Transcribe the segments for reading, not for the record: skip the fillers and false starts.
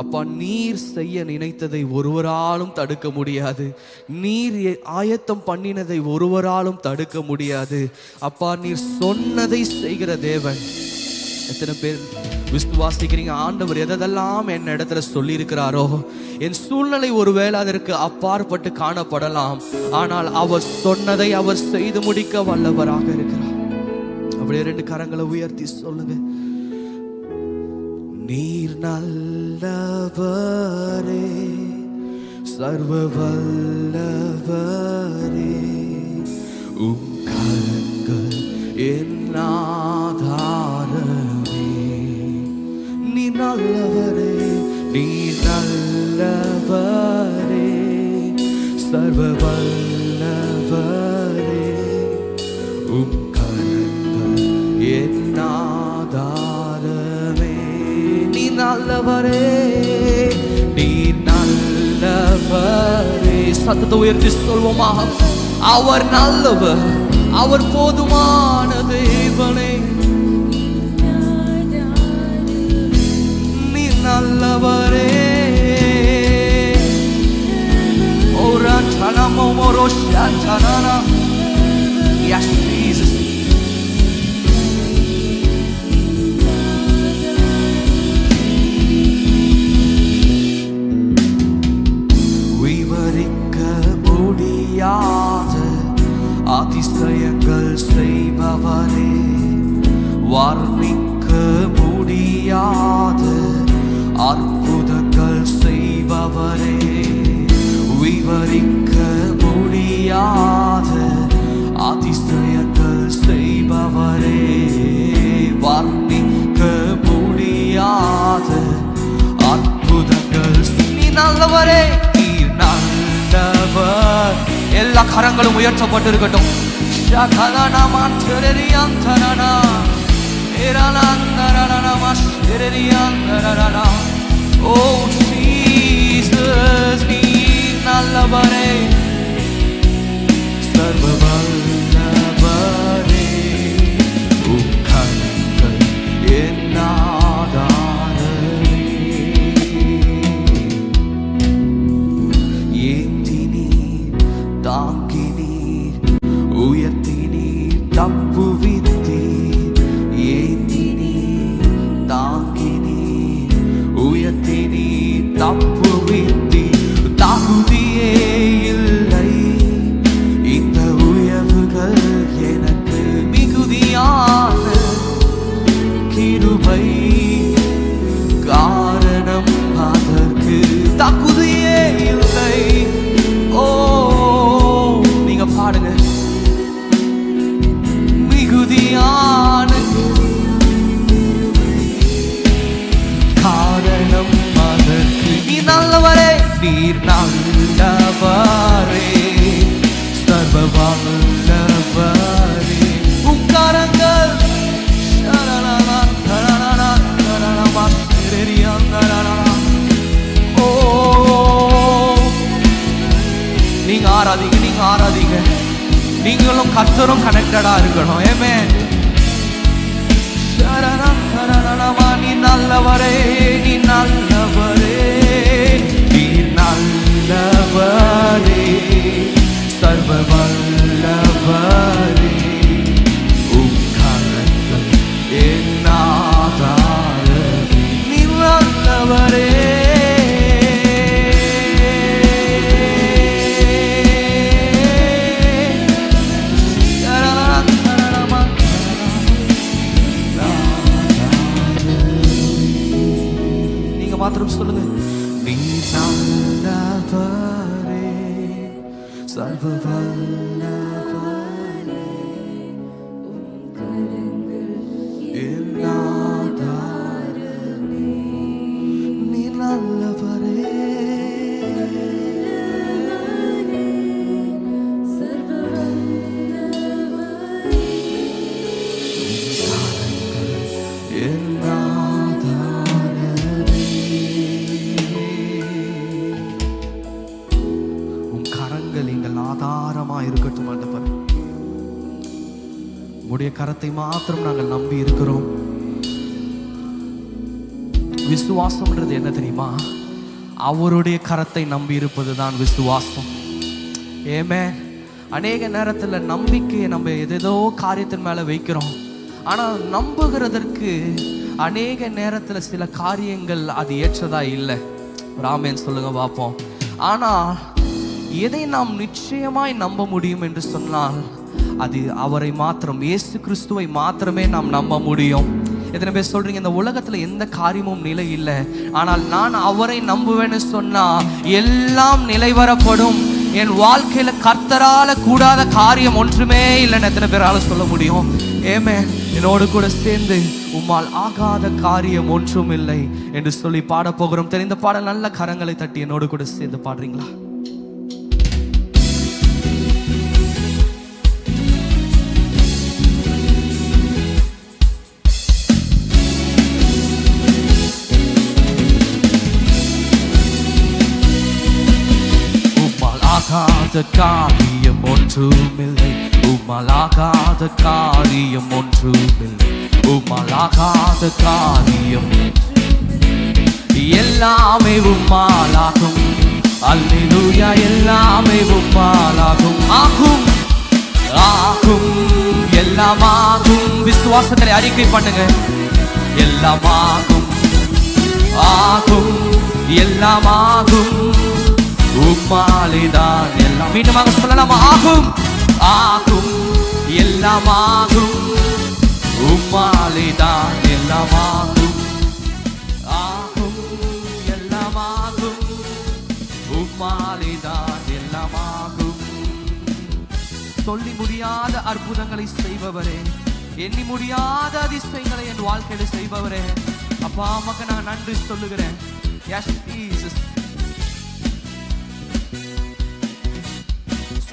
அப்பா, நீர் செய்ய நினைத்ததை ஒருவராலும் தடுக்க முடியாது. நீர் ஆயத்தம் பண்ணினதை ஒருவராலும் தடுக்க முடியாது. அப்பா, நீர் சொன்னதை செய்கிற தேவன். எத்தனை பேர் விசுவாசிக்கிறீங்க? ஆண்டவர் எதெல்லாம் என் இடத்துல சொல்லி இருக்கிறாரோ, என் சூழ்நிலை ஒருவேளை அதற்கு அப்பாற்பட்டு காணப்படலாம், ஆனால் அவர் சொன்னதை அவர் செய்து முடிக்க வல்லவராக இருக்கிறார். அப்படியே 2 கரங்களை உயர்த்தி சொல்லுங்க. நீர் நல்லவரே, சர்வ வல்லவரே, உம் கரங்கள் என் ஆதாரமே. நீர் நல்லவரே, நீர் நல்லவரே, சர்வ வல்லவரே, உம் கரங்கள் என் ஆதாரமே. நீர் நல்லவரே, நீர் நல்லவரே. சத்தத்தை உயர்த்தி சொல்வோமா? அவர் நல்லவர், அவர் போதுமான தேவனே. நீர் நல்லவரே. ஓரா சனமோ மோரோ ஷான்டனா. Yes, Jesus. விவரிக்க முடியாத அதிசயங்கள் செய்பவரே, வர்ணிக்க முடியாத அற்புதங்கள் செய்பவரே, விவரிக்க முடியாத அதிசயங்கள் செய்பவரே, வர்ணிக்க முடியாத அற்புதங்கள். நீ நல்லவரே, நீர் நல்லவர். எல்லா கரங்களும் உயர்த்தப்பட்டிருக்கட்டும். ஓ ஜீசஸ், நீர் நல்லவரே, சர்வ வல்லவரே, உம் கரங்கள் என் ஆதாரமே. ஏந்தினீர், தாங்கினீர், உயர்த்தினீர், தப்புவித்தீர். ஏந்தினீர், தாங்கினீர், உயர்த்தினீர், தப்புவித்தீர். தகுதியே இல்லை இந்த உயர்வுகள் எனக்கு, மிகுதியான கிருபை காரணம் அதற்கு. தகுதியே இல்லை. ஓ, நீங்க பாடுங்க. மிகுதியான காரணம் அதற்கு. நீ நல்லவரே, நீர் நல்லவரே, சர்வ வல்லவரே, உம் கரங்கள் ஓ. நீங்க ஆராதிங்க, நீங்க ஆராதிங்க. நீங்களும் கர்த்தரும் கனெக்டடா இருக்கணும். ஆமென். நீ நல்லவரே, நீ நல்லவரே, நீ நல்லவரே, சர்வ வல்லவரே, உம் கரங்கள் என் ஆதாரமே. நீ நல்லவரே. மாத்திரம் சொல்லுங்க. நீ நல்லவரே, சர்வ வல்லவரே, என் ஆதாரமே. நீ நல்லவரே, சர்வ வல்லவரே, என் ஆதாரமா இருக்கட்டும். ஆண்டவர், உம்முடைய கரத்தை மாத்திரம் நாங்கள் நம்பி இருக்கிறோம். விசுவாசம்ன்றது என்ன தெரியுமா? அவருடைய கரத்தை நம்பி இருப்பது தான் விசுவாசம். ஏமே, அநேக நேரத்தில் நம்பிக்கையை நம்ம எதேதோ காரியத்தின் மேலே வைக்கிறோம். ஆனால் நம்புகிறதற்கு அநேக நேரத்தில் சில காரியங்கள் அது ஏற்றதா இல்லை. ராமேன் சொல்லுங்க பார்ப்போம். ஆனால் எதை நாம் நிச்சயமாய் நம்ப முடியும் என்று சொன்னால் அது அவரை மாத்திரம், இயேசு கிறிஸ்துவை மாத்திரமே நாம் நம்ப முடியும். எத்தனை பேர் சொல்றீங்க, இந்த உலகத்துல எந்த காரியமும் நிலை இல்லை, ஆனால் நான் அவரை நம்புவேன்னு சொன்னா எல்லாம் நிலைவரப்படும், என் வாழ்க்கையில கர்த்தரால கூடாத காரியம் ஒன்றுமே இல்லைன்னு எத்தனை பேரால சொல்ல முடியும்? ஏமே, என்னோடு கூட சேர்ந்து உம்மால் ஆகாத காரியம் ஒன்றும் இல்லை என்று சொல்லி பாட போகிறோம். தெரிந்த பாடல் நல்ல கரங்களை தட்டி என்னோடு கூட சேர்ந்து பாடுறீங்களா? ஆகாத காரியம் ஒன்றுமில்லை, உம்மால் ஆகாத காரியம் ஒன்றுமில்லை, உம்மால் ஆகாத காரியம் எல்லாமே உம்மாலாகும். அல்லேலூயா, எல்லாமே உம்மாலாகும். ஆகும் ஆகும் எல்லாமாகும். விசுவாசத்தை அறிக்கை பண்ணுங்க. எல்லாமாகும், ஆகும் எல்லாமாகும், உம்மாலேதான் எல்லாம். மீண்டுமாக சொல்லலாம். ஆகும் ஆகும் எல்லாமாகும், உம்மாலேதான் எல்லாமாகும். ஆகும் எல்லாமாகும், உம்மாலேதான் எல்லாமாகும். சொல்லி முடியாத அற்புதங்களை செய்பவரே, எண்ணி முடியாத அதிசயங்களை என் வாழ்க்கையில செய்பவரே, அப்பா அம்மாக்கு நான் நன்றி சொல்லுகிறேன். Yes, Jesus.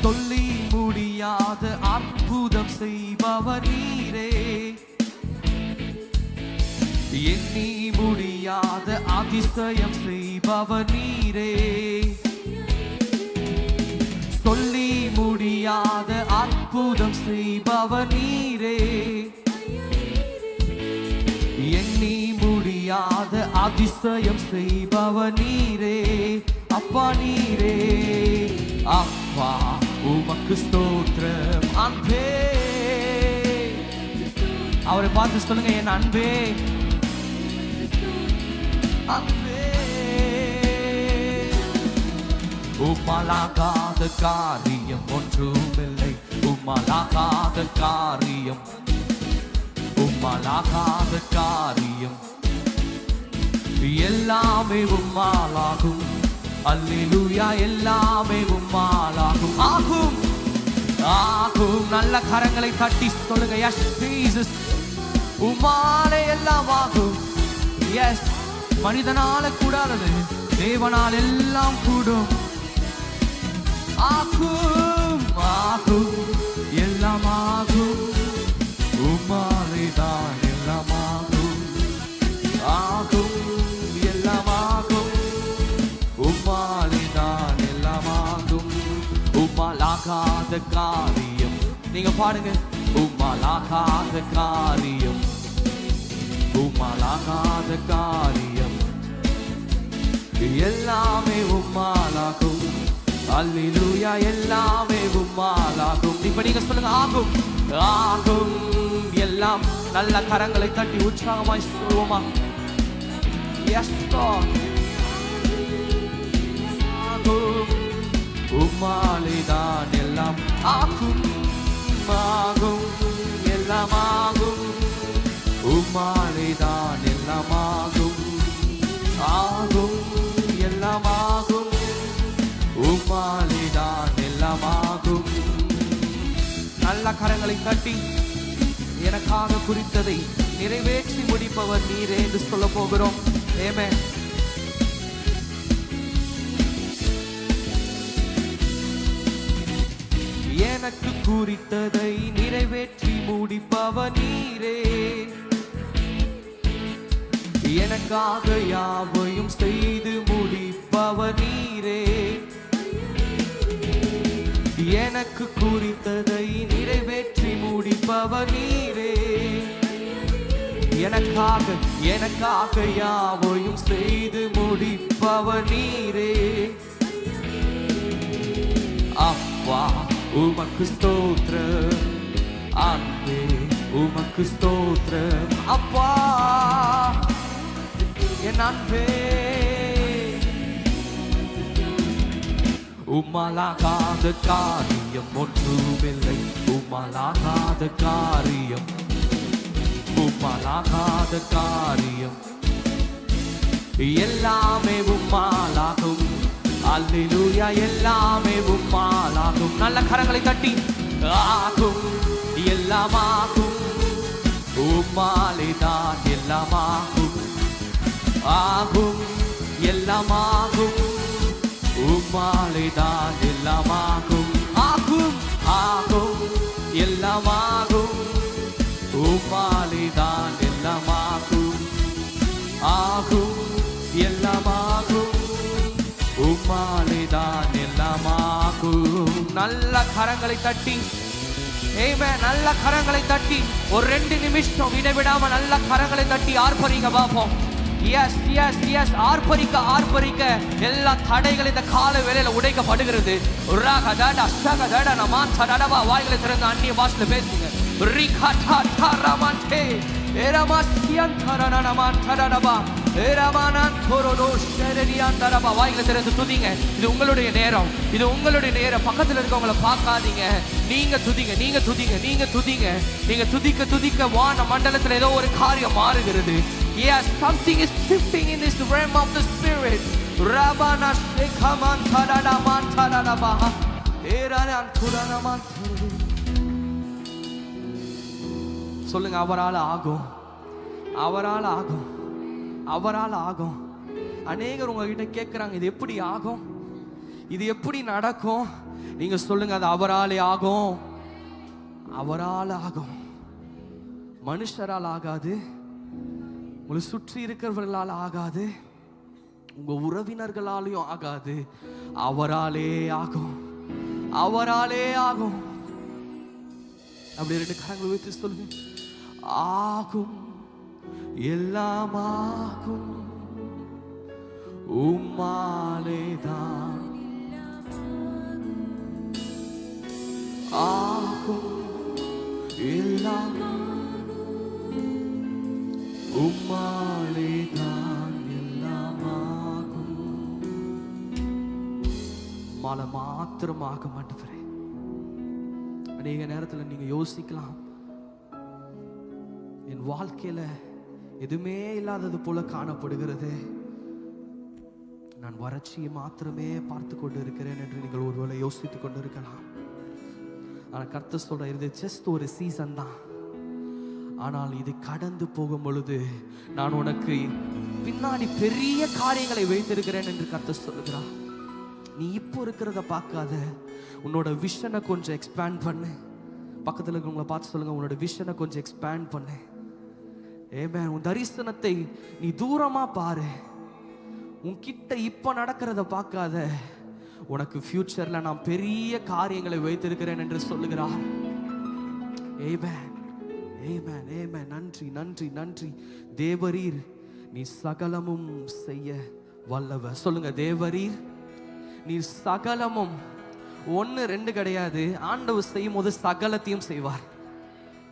சொல்லி முடியாத அற்புதம் செய்பவர் நீரே, எண்ணி முடியாத அதிசயம் செய்பவர் நீரே. சொல்லி முடியாத அற்புதம் செய்பவர் நீரே, எண்ணி முடியாத அதிசயம் செய்பவர் நீரே. அப்பா நீரே, அப்பா உமக்கு ஸ்தோத்திரம். அன்பே, அவரை பார்த்து சொல்லுங்க, என் அன்பே அன்பே. உம்மாலாகாத காரியம் ஒன்றுமில்லை, உம்மாலாகாத காரியம், உம்மாலாகாத காரியம் எல்லாமே உம்மாலாகும். அல்லேலூயா, எல்லாமே உம்மாலாகும். ஆகும் ஆகும். நல்ல கரங்களை தட்டி சொல்லுங்க. Yes, Jesus. உம்மாலே எல்லாம் ஆகும். Yes, மனிதனால கூடாதது தேவனால் எல்லாம் கூடும். ஆகும் ஆகும் எல்லாம் ஆகும், உம்மாலே தான் எல்லாம் ஆகும். ஆகும் எல்லாம் ஆகும், உம்மாலேதான் எல்லாமாகும். உம்மாலாகாத காரியம், நீங்க பாடுங்க. உம்மாலாகாத காரியம், உம்மாலாகாத காரியம் எல்லாமே உம்மாலாகும். அல்லேலூயா, எல்லாமே உம்மாலாகும். இப்ப நீங்க சொல்லுங்க. ஆகும் ஆகும் எல்லாம். நல்ல கரங்களை தட்டி உற்சாகமாய் சொல்லுவோமா? Yes, Lord. உம்மாலேதான் எல்லாம் ஆகும். ஆகும் எல்லாம் ஆகும், உம்மாலேதான் எல்லாம் ஆகும். ஆகும் எல்லாம் ஆகும், உம்மாலேதான் எல்லாம் ஆகும். நல்ல கரங்களை தட்டி எனக்காக குறித்ததை நிறைவேற்றி முடிப்பவர் நீரே என்று சொல்ல போகிறோம். ஆமென். எனக்கு குறித்ததை நிறைவேற்றி முடிப்பவர் நீரே, எனக்காக யாவையும் செய்து முடிப்பவர் நீரே. எனக்கு குறித்ததை நிறைவேற்றி முடிப்பவர் நீரே, எனக்காக எனக்காக யாவையும் செய்து முடிப்பவர் நீரே. அப்பா உமக்கு ஸ்தோத்திரம், அன்பே உமக்கு ஸ்தோத்திரம். அப்பா என் அன்பே, உம்மாலாகாத காரியம் ஒன்றுமில்லை, உம்மாலாகாத காரியம், உம்மாலாகாத காரியம் எல்லாமே உம்மாலாகும். அல்லேலூயா, எல்லாமே உம்மாலாகும். நல்ல கரங்களை தட்டி ஆகும், எல்லாமாகும், உம்மாலேதான் எல்லாமாகும். ஆகும், எல்லாமாகும், உம்மாலேதான் எல்லாமாகும். ஆகும், ஆகும், எல்லாமாகும், உம்மாலேதான் எல்லாமாகும். ஆகும், எல்லாமாகும், உம்மாலேதான் எல்லாமாகும். நல்ல கரங்களை தட்டி, ஆமென், நல்ல கரங்களை தட்டி ஒரு 2 நிமிஷம் இடைவிடாம நல்ல கரங்களை தட்டி ஆர்ப்பரிங்க பாப்போம். எஸ் எஸ் எஸ், ஆர்ப்பரிக்க ஆர்ப்பரிக்க எல்லா தடைகள் இந்த கால வேளையில உடைக்கப்படுகிறது. வாய்களை திறந்து அந்நிய பாஷையில பேசுங்க. வாய்களை திறந்து துதிங்க. இது உங்களுடைய நேரம், இது உங்களுடைய நேரம். பக்கத்தில் இருக்கவங்களை பார்க்காதீங்க, நீங்க துதிங்க, நீங்க துதிங்க, நீங்க துதிங்க. நீங்க துதிக்க துதிக்க வான மண்டலத்தில் ஏதோ ஒரு காரியம் மாறுகிறது. Yes, something is shifting in this realm of the spirit. Rabana shekaman tarada man tarada baha. Eranan turana man. சொல்லுங்க, அவரால் ஆகும், அவரால் ஆகும், அவரால் ஆகும். அநேகர் உங்ககிட்ட கேட்குறாங்க, இது எப்படி ஆகும், இது எப்படி நடக்கும்? நீங்க சொல்லுங்க, அது அவராலே ஆகும், அவரால் ஆகும். மனுஷரால் ஆகாது, உங்களை சுற்றி இருக்கிறவர்களால் ஆகாது, உங்க உறவினர்களாலையும் ஆகாது. அவராலே ஆகும், அவராலே ஆகும். அப்படி 2 கரங்களை வைத்து சொல்லுங்க, ஆகும், எல்லாமாகும், உம்மாலேதான் ஆகும், எல்லாம் உம்மாலேதான் எல்லாமாகும். மாலை மாத்திரமாக மாட்டவரே. அநேக நேரத்தில் நீங்க யோசிக்கலாம், என் வாழ்க்கையில எதுவுமே இல்லாதது போல காணப்படுகிறது, நான் வறட்சியை மாத்திரமே பார்த்து கொண்டு இருக்கிறேன் என்று நீங்கள் ஒருவேளை யோசித்துக் கொண்டு இருக்கலாம். ஆனால் கர்த்தர் சொல்ற, இது ஜஸ்ட் ஒரு சீசன் தான். ஆனால் இது கடந்து போகும் பொழுது நான் உனக்கு பின்னாடி பெரிய காரியங்களை வைத்திருக்கிறேன் என்று கர்த்தர் சொல்லுகிறார். நீ இப்போ இருக்கிறத பார்க்காத, உன்னோட விஷனை கொஞ்சம் எக்ஸ்பேண்ட் பண்ணு. பக்கத்தில் இருக்கிறவங்களை பார்த்து சொல்லுங்க, உன்னோட விஷனை கொஞ்சம் எக்ஸ்பேண்ட் பண்ணு. ஆமென். உன் தரிசனத்தை நீ தூரமா பாரு. உன்கிட்ட இப்போ நடக்கிறத பார்க்காத, உனக்கு ஃபியூச்சர்ல நான் பெரிய காரியங்களை வைத்திருக்கிறேன் என்று சொல்லுகிறார். ஆமென், ஆமென், ஆமென். நன்றி, நன்றி, நன்றி. தேவரீர் நீ சகலமும் செய்ய வல்லவர். சொல்லுங்க, தேவரீர் நீ சகலமும். 1 2 கிடையாது, ஆண்டவர் செய்யும் போது சகலத்தையும் செய்வார்.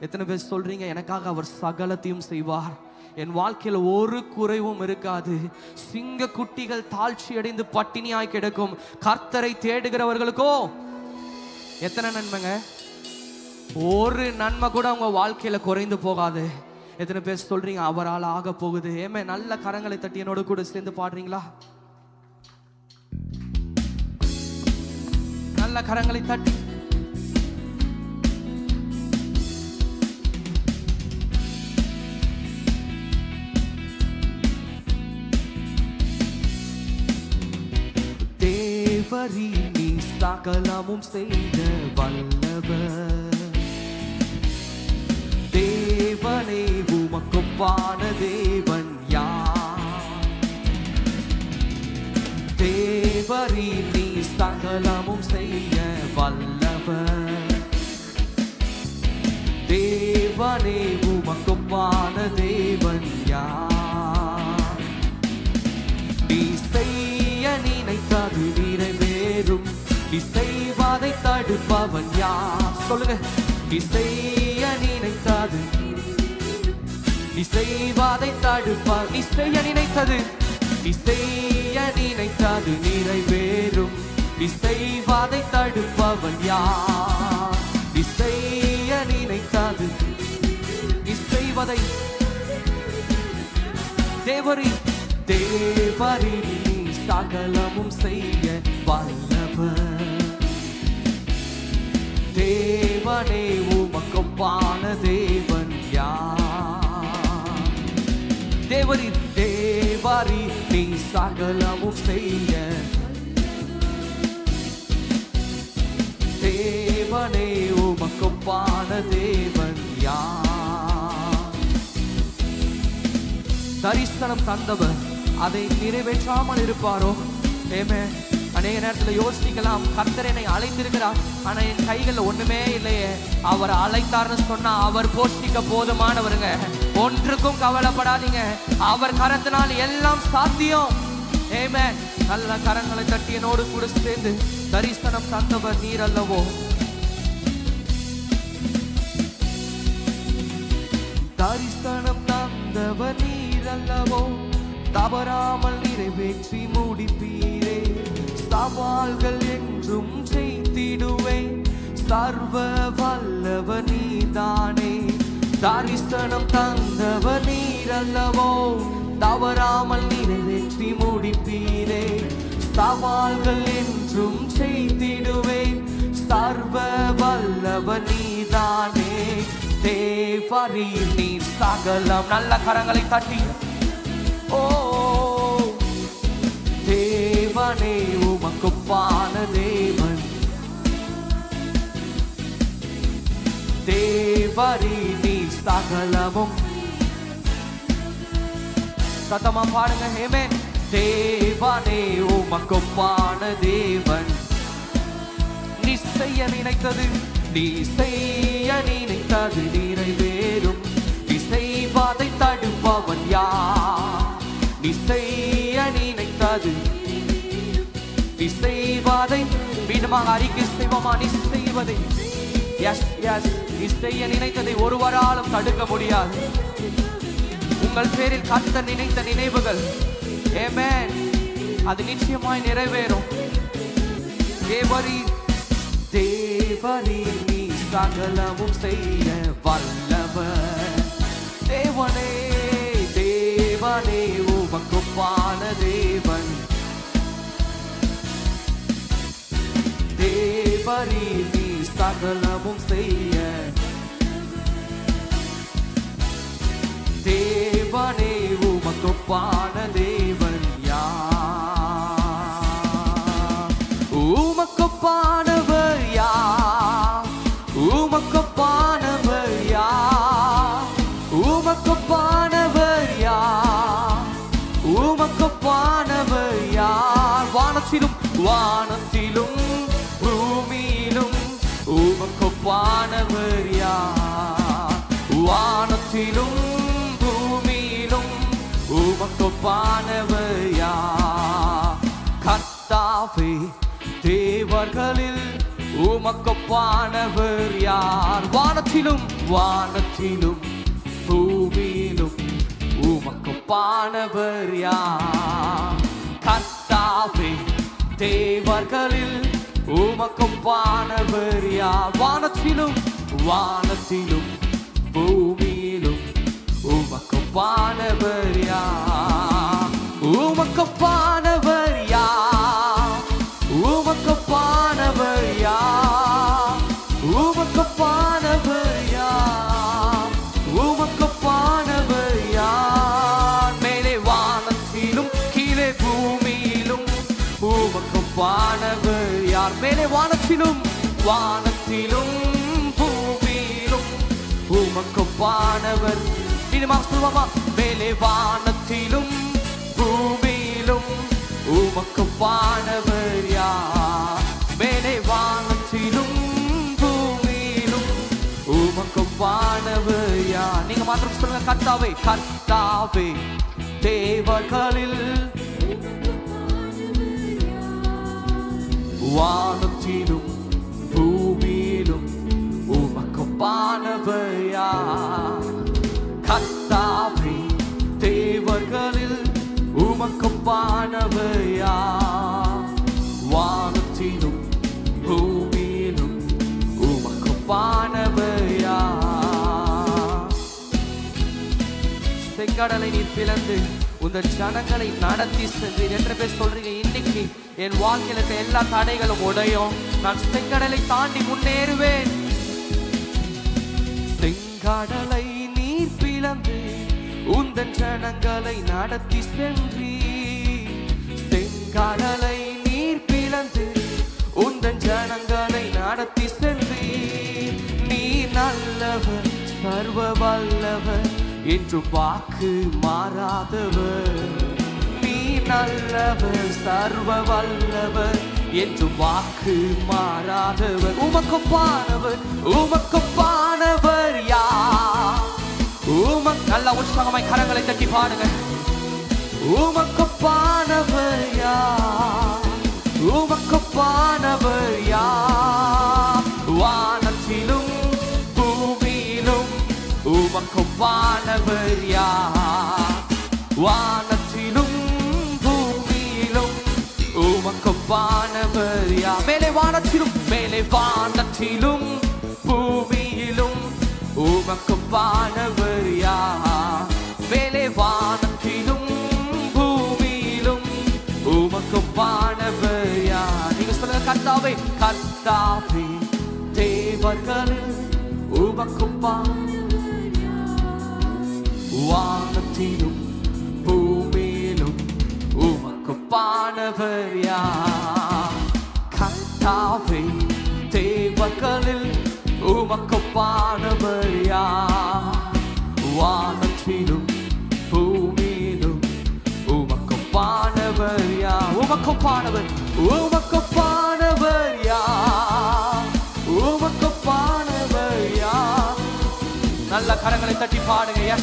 எத்தனை பேர் சொல்றீங்க, எனக்காக அவர் சகலத்தையும் செய்வார், என் வாழ்க்கையில் ஒரு குறைவும் இருக்காது. சிங்க குட்டிகள் தாழ்ச்சி அடைந்து பட்டினியாய் கிடக்கும், கர்த்தரை தேடுகிறவர்களுக்கோ எத்தனை நன்மைங்க? ஒரு நன்மை கூட உங்க வாழ்க்கையில குறைந்து போகாது. எத்தனை பேர் சொல்றீங்க, அவரால் ஆக போகுது? ஏமே, நல்ல கரங்களை தட்டி என்னோட கூட சேர்ந்து பாடுறீங்களா? நல்ல கரங்களை தட்டி. தேவரீ நீ சகலமும் செய்த வல்லவர், தேவனே உமக்கொப்பான தேவன் யார்? தேவரீ நீ சகலமும் செய்ய வல்லவர், தேவனே உமக்கொப்பான உமக்கொப்பான தேவன் யார்? நீ செய்ய நினைத்தது நிறைவேறும், நீ செய்வதை தடுப்பவன் யார்? சொல்லுங்க. நீ செய்ய நினைத்தது, நீ செய்வதை தடுப்ப, நீ செய்ய நினைத்தது, நீ செய்ய நினைத்தது நிறைவேறும், நீ செய்வதை தடுப்பவன் யார்? நீ செய்ய நினைத்தது, நீ செய்வதை தேவரி தேவரி நீ சகலமும் செய்ய வல்லவர். தேவனே உமக்கொப்பான தேவன் யார்? தேவரி தேவரி நீ சகலமும் செய்ய, தேவனே உமக்கொப்பான தேவன் யார்? தரிசனம் தந்தவர் அதை நிறைவேற்றாமல் இருப்பாரோ? ஆமென். அநேக நேரத்தில் யோசிக்கலாம், கர்த்தர் என்னை அழைத்திருக்கிறார், ஆனா என் கைகளில் ஒண்ணுமே இல்லையே. அவர் அழைத்தார்னு சொன்னா அவர் போஷிக்க போதுமானவருங்க. ஒன்றுக்கும் கவலைப்படாதீங்க, அவர் கரத்தினால் எல்லாம் சாத்தியம். ஆமென். நல்ல கரங்களை தட்டி என்னோடு கூட சேர்ந்து தரிசனம் தந்தவர் நீர் அல்லவோ? தரிசனம் தந்தவர் நீர் அல்லவோ? தவறாமல் நிறைவேற்றி முடிப்பீரே. சவால்கள் என்றும் ஜெயித்திடுவேன், சர்வ வல்லவர் நீதானே. தரிசனம் தந்தவர் நீர் அல்லவோ? தவறாமல் நிறைவேற்றி முடிப்பீரே. சவால்கள் என்றும் ஜெயித்திடுவேன், சர்வ வல்லவர் நீதானே. தேவரீ நீர் சகலம். நல்ல கரங்களை தட்டி ஓ தேவனே உமக்கொப்பான தேவன். தேவரீ நீ சகலமும். சத்தமா பாடுங்க. ஆமென். தேவனே உமக்கொப்பான தேவன். நீ செய்ய நினைத்தது, நீ செய்ய நினைத்தது நிறைவேறும், நீ செய்வதை தடுப்பவன் யார்? நீ செய்ய நினைத்தது, நீ செய்வதை மீண்டுமாக அறிக்கை செய்வோமா? நீ செய்வதை, எஸ் எஸ், நீ செய்ய நினைத்ததை ஒருவராலும் தடுக்க முடியாது. உங்கள் பேரில் கர்த்தர் நினைத்த நினைவுகள், ஆமென், அது நிச்சயமாய் நிறைவேறும். தேவரீ தேவரீ நீ சகலமும் செய்ய வல்லவர். தேவனே தேவனே உமக்கொப்பான தேவன். தேவரீ நீ சகலமும் செய்ய, தேவனே உமக்கொப்பான தேவன் யார்? உமக்கொப்பானவர் யார்? உமக்கொப்பானவர் யார்? உமக்கொப்பானவர் யார்? உமக்கொப்பானவர் யார்? வானத்திலும் வானத்திலும் பூமியிலும் உமக்கொப்பானவர் யார்? வானத்திலும் பூமியிலும் உமக்கொப்பானவர் யார்? கர்த்தாவே தேவர்களில் உமக்கொப்பானவர் யார்? வானத்திலும் வானத்திலும் பூமியிலும் உமக்கொப்பானவர் யார்? கர்த்தாவே தேவர்களில் உமக்கொப்பானவர் யார்? வானத்திலும் வானத்திலும் பூமியிலும் உமக்கொப்பானவர் யார்? உமக்கொப்பானவர் யார்? உமக்கொப்பானவர் யார்? உமக்கொப்பானவர் யார்? உமக்கொப்பானவர் யார்? மேலே வானத்திலும் கீழே பூமியிலும் உமக்கொப்பானவர் யார்? மேலே வானத்திலும் வானத்திலும் பூமியிலும் உமக்கொப்பானவர். மீண்டுமாக சொல்லுவாமா? மேலே வானத்திலும் பூமியிலும் உமக்கொப்பானவர் யார்? மேலே வானத்திலும் பூமியிலும் உமக்கொப்பானவர் யார்? நீங்க மாத்திரம் சொல்லுங்க. கர்த்தாவே கர்த்தாவே தேவர்களில் வானத்திலும் பூமியிலும் உமக்கொப்பானவர் யார்? கர்த்தாவே தேவர்களில் உமக்கொப்பானவர் யார்? வானத்திலும் பூமியிலும் உமக்கொப்பானவர் யார்? செங்கடலை நீர் பிளந்து உங்கள் ஜனங்களை நடத்தி சென்றீர். என்ற பேர் சொல்றீங்க, இன்னைக்கு என் வாழ்க்கையில் இருக்க எல்லா தடைகளும் உடையும், நான் செங்கடலை தாண்டி முன்னேறுவேன். செங்கடலை நீர் பிளந்து உந்தன் ஜனங்களை நடத்தி சென்றீர். செங்கடலை நீர் பிளந்து உந்தன் ஜனங்களை நடத்தி சென்றீர். நீ நல்லவர், சர்வ வல்லவர், என்றும் வாக்கு மாறாதவர். நீ நல்லவர், சர்வ வல்லவர், என்றும் வாக்கு மாறாதவர். உமக்கொப்பானவர், உமக்கொப்பானவர் யார்? நல்ல உற்சாகமாய் கரங்களை தட்டி பாடுங்க. உமக்கொப்பானவர் யார்? உமக்கொப்பானவர் யார்? வானத்திலும் பூமியிலும் உமக்கொப்பானவர் யார்? வானத்திலும் பூமியிலும் உமக்கொப்பானவர் யார்? மேலே வானத்திலும் பூமியிலும் உமக்கொப்பானவர் யார்? மேலே வானத்திலும் பூமியிலும் உமக்கொப்பானவர் யார்? நீங்க சொல்லுங்க, கர்த்தாவே கர்த்தாவே தேவர்களில் உமக்கொப்பானவர் யார்? வானத்திலும் பூமியிலும் உமக்கொப்பானவர் யார்? கர்த்தாவே தேவர்களில் உமக்கொப்பானவர் யார்? வானத்திலும் பூமியிலும் உமக்கொப்பானவர் யார்? உமக்கொப்பானவர், உமக்கொப்பானவர் யார்? உமக்கொப்பானவர் யார்? நல்ல கரங்களை தட்டி பாடுங்க.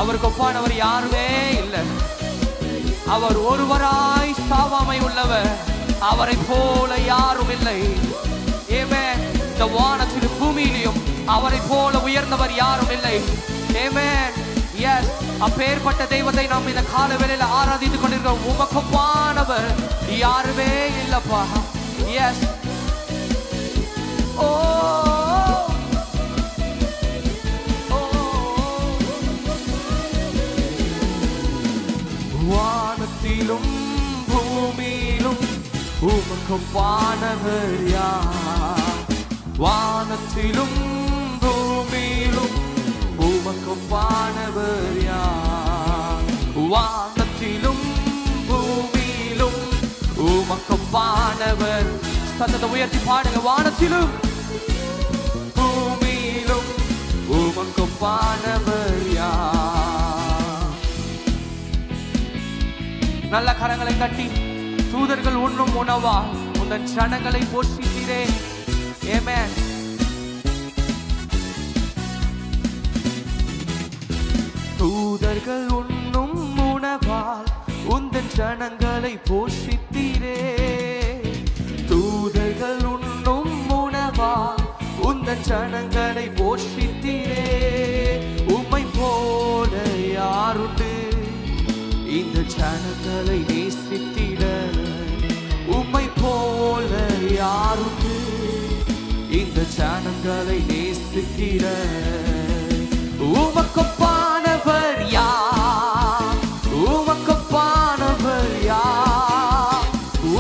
அவருக்கு ஒப்பானவர் யாருமே இல்லை. அவர் ஒருவராய் சாவாமை உள்ளவர், அவரை போல யாரும் இல்லை. ஆமென். இந்த வானத்திலும் பூமியிலும் அவரை போல உயர்ந்தவர் யாரும் இல்லை. ஆமென். எஸ், அப்பேற்பட்ட தெய்வத்தை நாம் இந்த கால வேளையில ஆராதித்துக் கொண்டிருக்கிறோம். உமக்கொப்பானவர் யாருமே இல்லப்பா. எஸ். ஓ வானத்திலும் பூமியிலும் உமக்கொப்பானவர் யார்? வானத்திலும் பூமியிலும் உமக்கொப்பானவர் யார்? வானத்திலும் பூமியிலும் உமக்கொப்பானவர். சத்தத்தை உயர்த்தி பாடுங்க. வானத்திலும் பூமியிலும் உமக்கொப்பானவர் யார்? நல்ல கரங்களை கட்டி, தூதர்கள் உண்ணும் உணவால் உந்தன் ஜனங்களை போஷித்தீரே. ஆமென். தூதர்கள் உண்ணும் உணவால் உந்தன் ஜனங்களை போஷித்தீரே. தூதர்கள் உண்ணும் உணவால் உந்தன் ஜனங்களை போஷித்தீரே. உம்மை போல யாருண்டு இந்த ஜனங்களை நேசித்திட? உம்மை போல யாருக்கு இந்த ஜனங்களை நேசித்திட? உமக்கொப்பானவர் யார்? உமக்கொப்பானவர் யார்?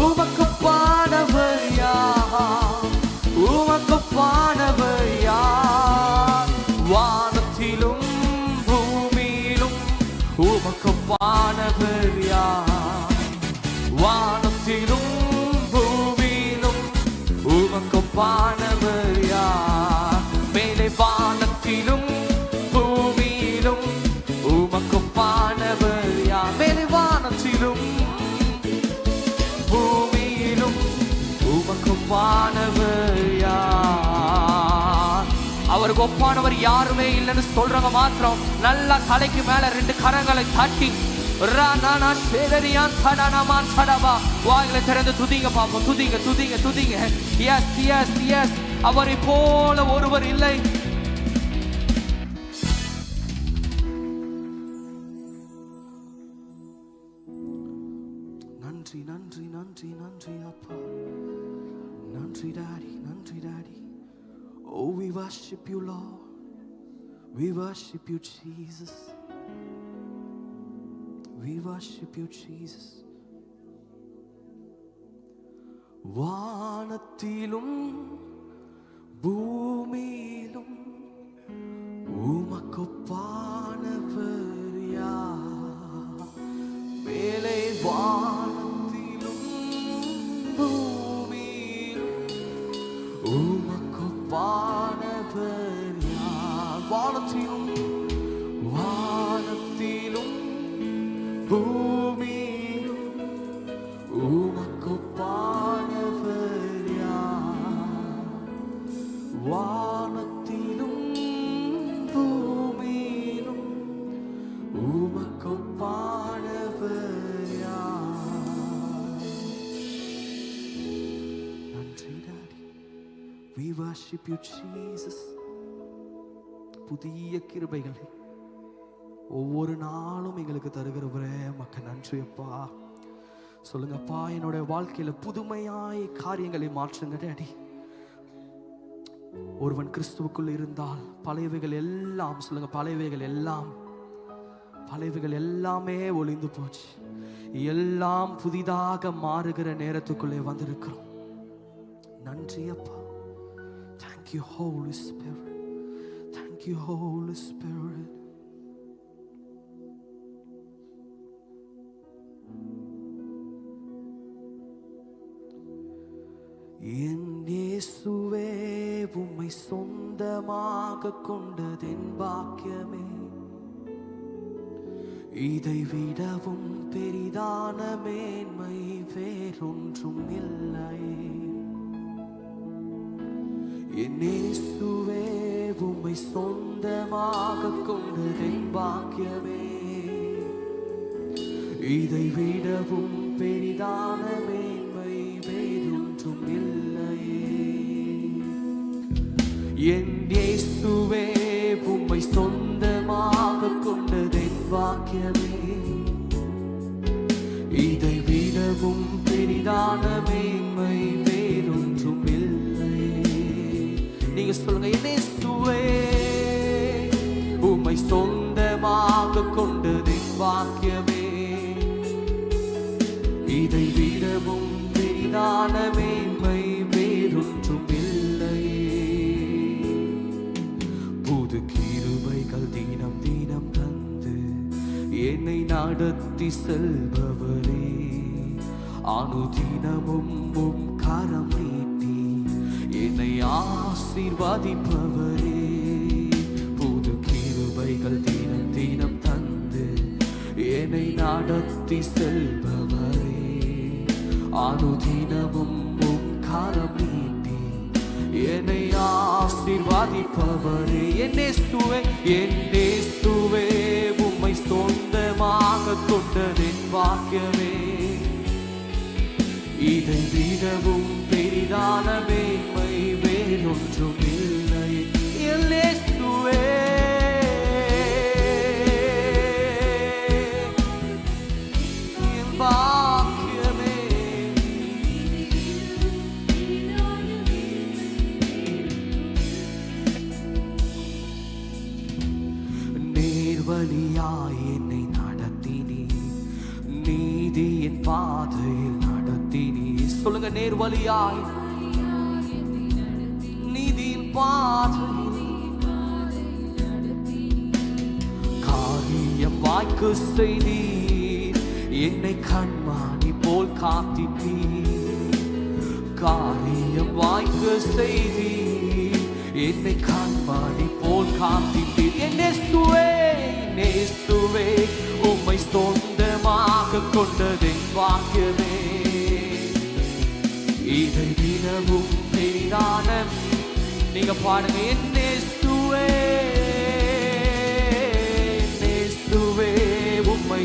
உமக்கொப்பானவர் யார்? உமக்கொப்பானவர் யார்? வானத்திலும் பூமியிலும் உமக்கொப்பானவர் யார்? வானத்திலும் பூமியிலும் உமக்கொப்பானவர் யார்? மேலே வானத்திலும் பூமியிலும் உமக்கொப்பானவர் யார்? மேலே வானத்திலும் பூமியிலும் உமக்கொப்பானவர் யார்? அவருக்கு ஒப்பானவர் யாருமே இல்லைன்னு சொல்றவங்க மாத்திரம் நல்லா தலைக்கு மேல 2 கரங்களை தட்டி வாயில திறந்து துதிங்க பாப்போம். துதிங்க துதிங்க துதிங்க. எஸ் எஸ் எஸ், அவரை போல ஒருவர் இல்லை. நன்றி நன்றி நன்றி நன்றி அப்பா, நன்றி டாடி, நன்றி daddy. Oh, we worship you, Lord. We worship you, Jesus. We worship you, Jesus. வானத்திலும் பூமியிலும் உமக்கொப்பானவர் யார்? மேலே வானத்திலும் பூமியிலும் உமக்கொப்பானவர் யார்? வானத்திலும் வானத்திலும் பூமியிலும் உமக்கொப்பானவர் யார்? வானத்திலும் பூமியிலும் உமக்கொப்பானவர் யார்? நன்றி daddy. We worship you, Jesus. புதிய கிருபைகளை ஒவ்வொரு நாளும் எங்களுக்கு தருகிறவரே மக்க நன்றி அப்பா. சொல்லுங்கப்பா, என்னோட வாழ்க்கையில புதுமையாய் காரியங்களை மாற்றுங்க டாடி. ஒருவன் கிறிஸ்துவுக்குள் இருந்தால் பழையவைகள் எல்லாம், சொல்லுங்க, பழையவைகள் எல்லாமே ஒளிந்து போச்சு, எல்லாம் புதிதாக மாறுகிற நேரத்துக்குள்ளே வந்திருக்கிறோம். நன்றி அப்பா. Thank you, Holy Spirit. Thank you, Holy Spirit. என் இயேசுவே, உம்மை சொந்தமாக கொண்டதென் பாக்கியமே. இதை விடவும் பெரிதான மேன்மை வேறொன்றும் இல்லை. என் இயேசுவே, உம்மை சொந்தமாக கொண்டதென் பாக்கியமே. இதை விடவும் பெரிதான மேன்மை வேறொன்றும் இல்லையே. என் இயேசுவே, உம்மை சொந்தமாக கொண்டதென் பாக்கியமே. இதை விடவும் பெரிதான மேன்மை வேறொன்றும் இல்லையே. நீங்க சொல்லுங்க, என் இயேசுவே, உம்மை சொந்தமாக கொண்டதென் பாக்கியமே. இதை விடவும் பெரிதான மேன்மை வேறொன்றும் இல்லையே. புது கிருபைகள் தினம் தினம் தந்து என்னை நடத்தி செல்பவரே, அனுதினமும் உம் கரம் நீட்டி என்னை ஆசீர்வதிப்பவரே. புது கிருபைகள் தினம் தினம் தந்து என்னை நடத்தி செல்பவரே, அனுதினமும் உம் கரம் நீட்டி என்னை ஆசீர்வதிப்பவரே. என் இயேசுவே, உம்மை சொந்தமாக கொண்டதென் பாக்கியமே. இதை விடவும் பெரிதான மேன்மை வேறொன்றும் இல்லை. என் இயேசுவே, என் பாக்கியமே. நேர்வழியாய் என்னை நடத்தினீர், நீதியின் பாதையில் நடத்தினீர். சொல்லுங்க, நேர்வழியாய் நீதியின் பாதையில் காரியம் வாய்க்க செய்தீர், என்னை கண்மாணி போல் காத்திட்டீர். காரியம் வாய்க்க செய்தீர், என்னை கண்மாணி போல் காத்திட்டீர். என் இயேசுவே, உம்மை சொந்தமாக கொண்டதென் பாக்கியமே. இதை விடவும் பெரிதான, நீங்க பாடுங்க, என் இயேசுவே, இயேசுவே உம்மை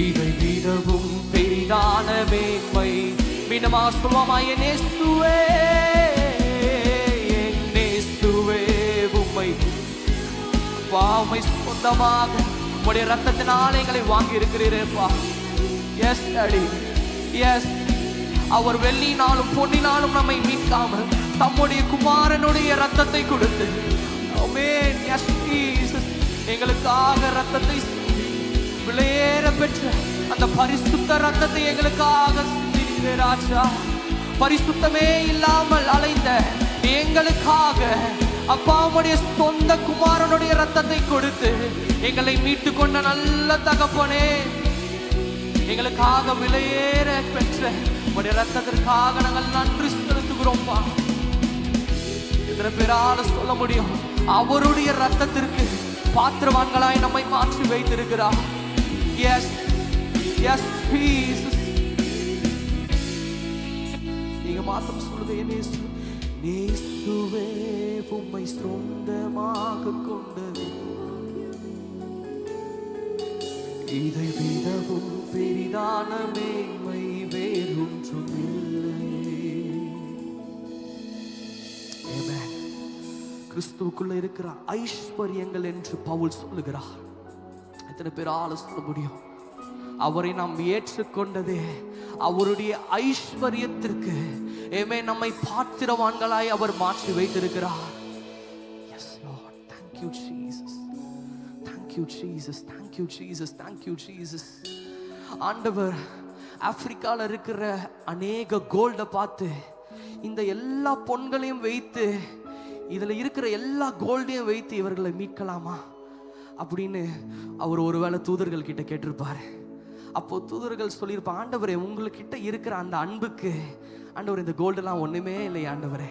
இதை விடவும் பெரிதான மேன்மை மீனமா சொல்லுவாமா என் இயேசுவே உம்மை உம்மை சொந்தமாக உம்முடைய ரத்தத்தினாலே எங்களை வாங்கி இருக்கிறீரேப்பா. Yes daddy, yes. அவர் வெள்ளினாலும் பொன்னினாலும் நம்மை மீட்காமல் தம்முடைய குமாரனுடைய ரத்தத்தை கொடுத்து ஆமென் எஸ் ஜீசஸ் எங்களுக்காக ரத்தத்தை விலையேற பெற்ற அந்த பரிசுத்த ரத்தத்தை எங்களுக்காக சிந்தினீரே ராஜா. பரிசுத்தமே இல்லாமல் அலைந்த எங்களுக்காக அப்பா உம்முடைய சொந்த குமாரனுடைய ரத்தத்தை கொடுத்து எங்களை மீட்டு கொண்ட நல்ல தகப்பனே, எங்களுக்காக விலையேற பெற்ற உம்முடைய ரத்தத்திற்காக நாங்கள் நன்றி செலுத்துகிறோம்ப்பா. எத்தனை பேரால சொல்ல முடியும் அவருடைய ரத்தத்திற்கு பாத்திரவான்களாய் நம்மை மாற்றி வைத்திருக்கிறார். Yes yes Jesus. நீங்க மாத்திரம் சொல்லுங்க இயேசுவே உம்மை சொந்தமாக கொண்டது இதை விடவும் பெரிதான மேன்மை வேறொன்றும் இல்லை. கிறிஸ்துவுக்குள்ள இருக்கிற ஐஸ்வர்யங்கள் என்று பவுல் சொல்லுகிறார். எத்தனை பேரால சொல்ல முடியும் அவரை நாம் ஏற்றுக்கொண்டதே அவருடைய ஐஸ்வர்யத்திற்கு நம்மை பாத்திரவான்களாய் அவர் மாற்றி வைத்திருக்கிறார். Yes Lord, thank you Jesus, thank you Jesus, thank you Jesus, thank you Jesus. ஆண்டவர் ஆப்பிரிக்கால இருக்கிற அநேக கோல்டை பார்த்து இந்த எல்லா பொன்களையும் வைத்து இதுல இருக்கிற எல்லா கோல்டையும் வைத்து இவர்களை மீட்கலாமா அப்படின்னு அவர் ஒருவேளை தூதர்கள் கிட்ட கேட்டிருப்பாரு. அப்போ தூதர்கள் சொல்லியிருப்பாங்க, ஆண்டவரே உங்ககிட்ட இருக்கிற அந்த அன்புக்கு ஆண்டவர் இந்த கோல்டெல்லாம் ஒண்ணுமே இல்லையா ஆண்டவரே,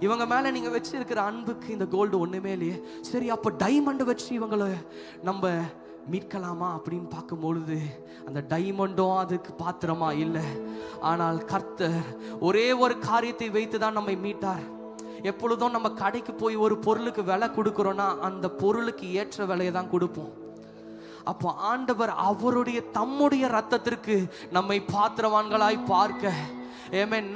இவங்க மேல நீங்க வச்சிருக்கிற அன்புக்கு இந்த கோல்டு ஒண்ணுமே இல்லையே, சரி அப்போ டைமண்ட் வச்சு இவங்களை நம்ம மீட்கலாமா அப்படின்னு பார்க்கும்பொழுது அந்த டைமண்டும் அதுக்கு பாத்திரமா இல்லை. ஆனால் கர்த்தர் ஒரே ஒரு காரியத்தை வைத்து தான் நம்மை மீட்டார். எப்பொழுதும் நம்ம கடைக்கு போய் ஒரு பொருளுக்கு விலை கொடுக்கிறோம்னா அந்த பொருளுக்கு ஏற்ற விலையை தான் கொடுப்போம். அப்போ ஆண்டவர் அவருடைய தம்முடைய ரத்தத்திற்கு நம்மை பாத்திரவான்களாய் பார்க்க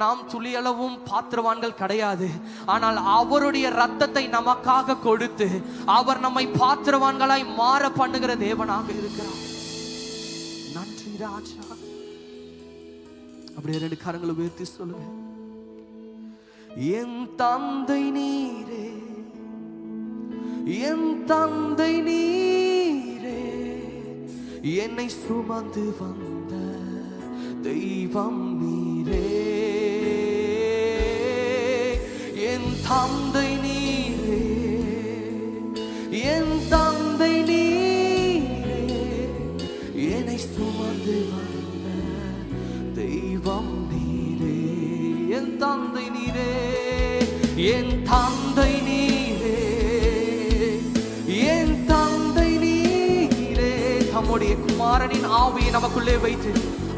நாம் துளியளவும் பாத்திரவான்கள் கிடையாது. ஆனால் அவருடைய ரத்தத்தை நமக்காக கொடுத்து அவர் நம்மை பாத்திரவான்களாய் மாற பண்ணுகிற தேவனாக இருக்கிறார். நன்றி ராஜா. அப்படியே ரெண்டு கரங்களை உயர்த்தி சொல்லுங்க, என் தந்தை நீரே, என் தந்தை நீரே, என்னை சுமந்து வந்த தெய்வம் நீரே, என் தந்தை நீரே, என் தந்தை நீரே, என்னை சுமந்து வந்த தெய்வம் நீரே, என் தந்தை நீரே, என் தந்தை நீரே, என் தந்தை நீரே. தம்முடைய குமாரனின் ஆவியை நமக்குள்ளே வைத்து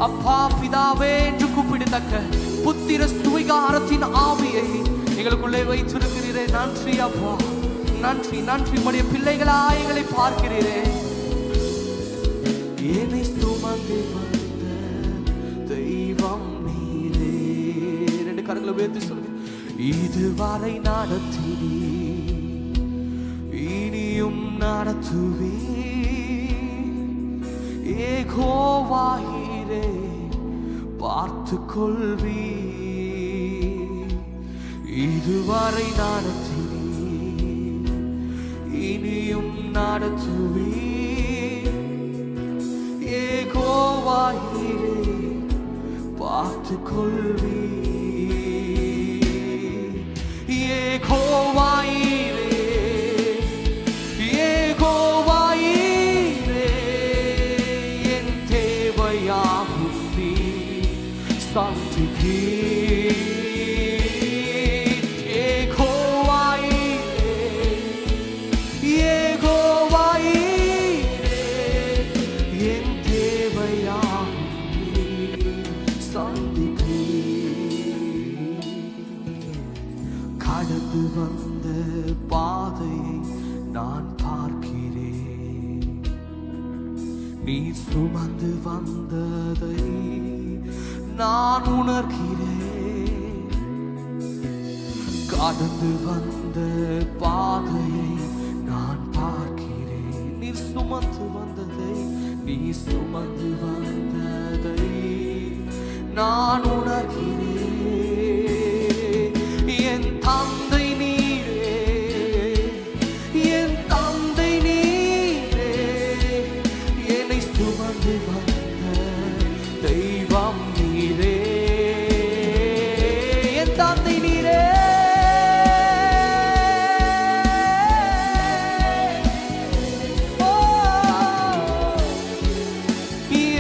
அப்பா பிதாவே என்று கூப்பிடத்தக்க புத்திர சுவிகாரத்தின் ஆவியை எங்களுக்குள்ளே வைத்திருக்கிறீரே. நன்றி அப்பா, நன்றி நன்றி. உம்முடைய பிள்ளைகளா எங்களை பார்க்கிறீரே. என்னை சுமந்து வந்த தெய்வம் நீரே. ரெண்டு கரங்களை உயர்த்தி சொல்லுங்க, இதுவரை நடத்தினீ இனியும் நடத்துவே யெகோவாயிரே பார்த்து கொள்வி. இதுவரை நடத்தினீ இனியும் நடத்துவே யெகோவாயிரே பார்த்து கொள்வி. யெகோவாயிரே, யெகோவாயிரே, என் தேவையாகும் நீ சந்திப்பீர். யெகோவாயிரே, யெகோவாயிரே, என் தேவையாகும் நீ சந்திப்பீர். கடந்து வந்த நான் பார்க்கிறேன். நீ சுமந்து வந்ததை நான் உணர்கிறேன். கடந்து வந்த பாதையை நான் பார்க்கிறேன். நீ சுமந்து வந்ததை, நீ சுமந்து வந்ததை நான் உணர்கிறேன். என் தந்தை நீரே, என் தந்தை நீரே, என்னை சுமந்து வந்த தெய்வம் நீரே. என் தந்தை நீரே,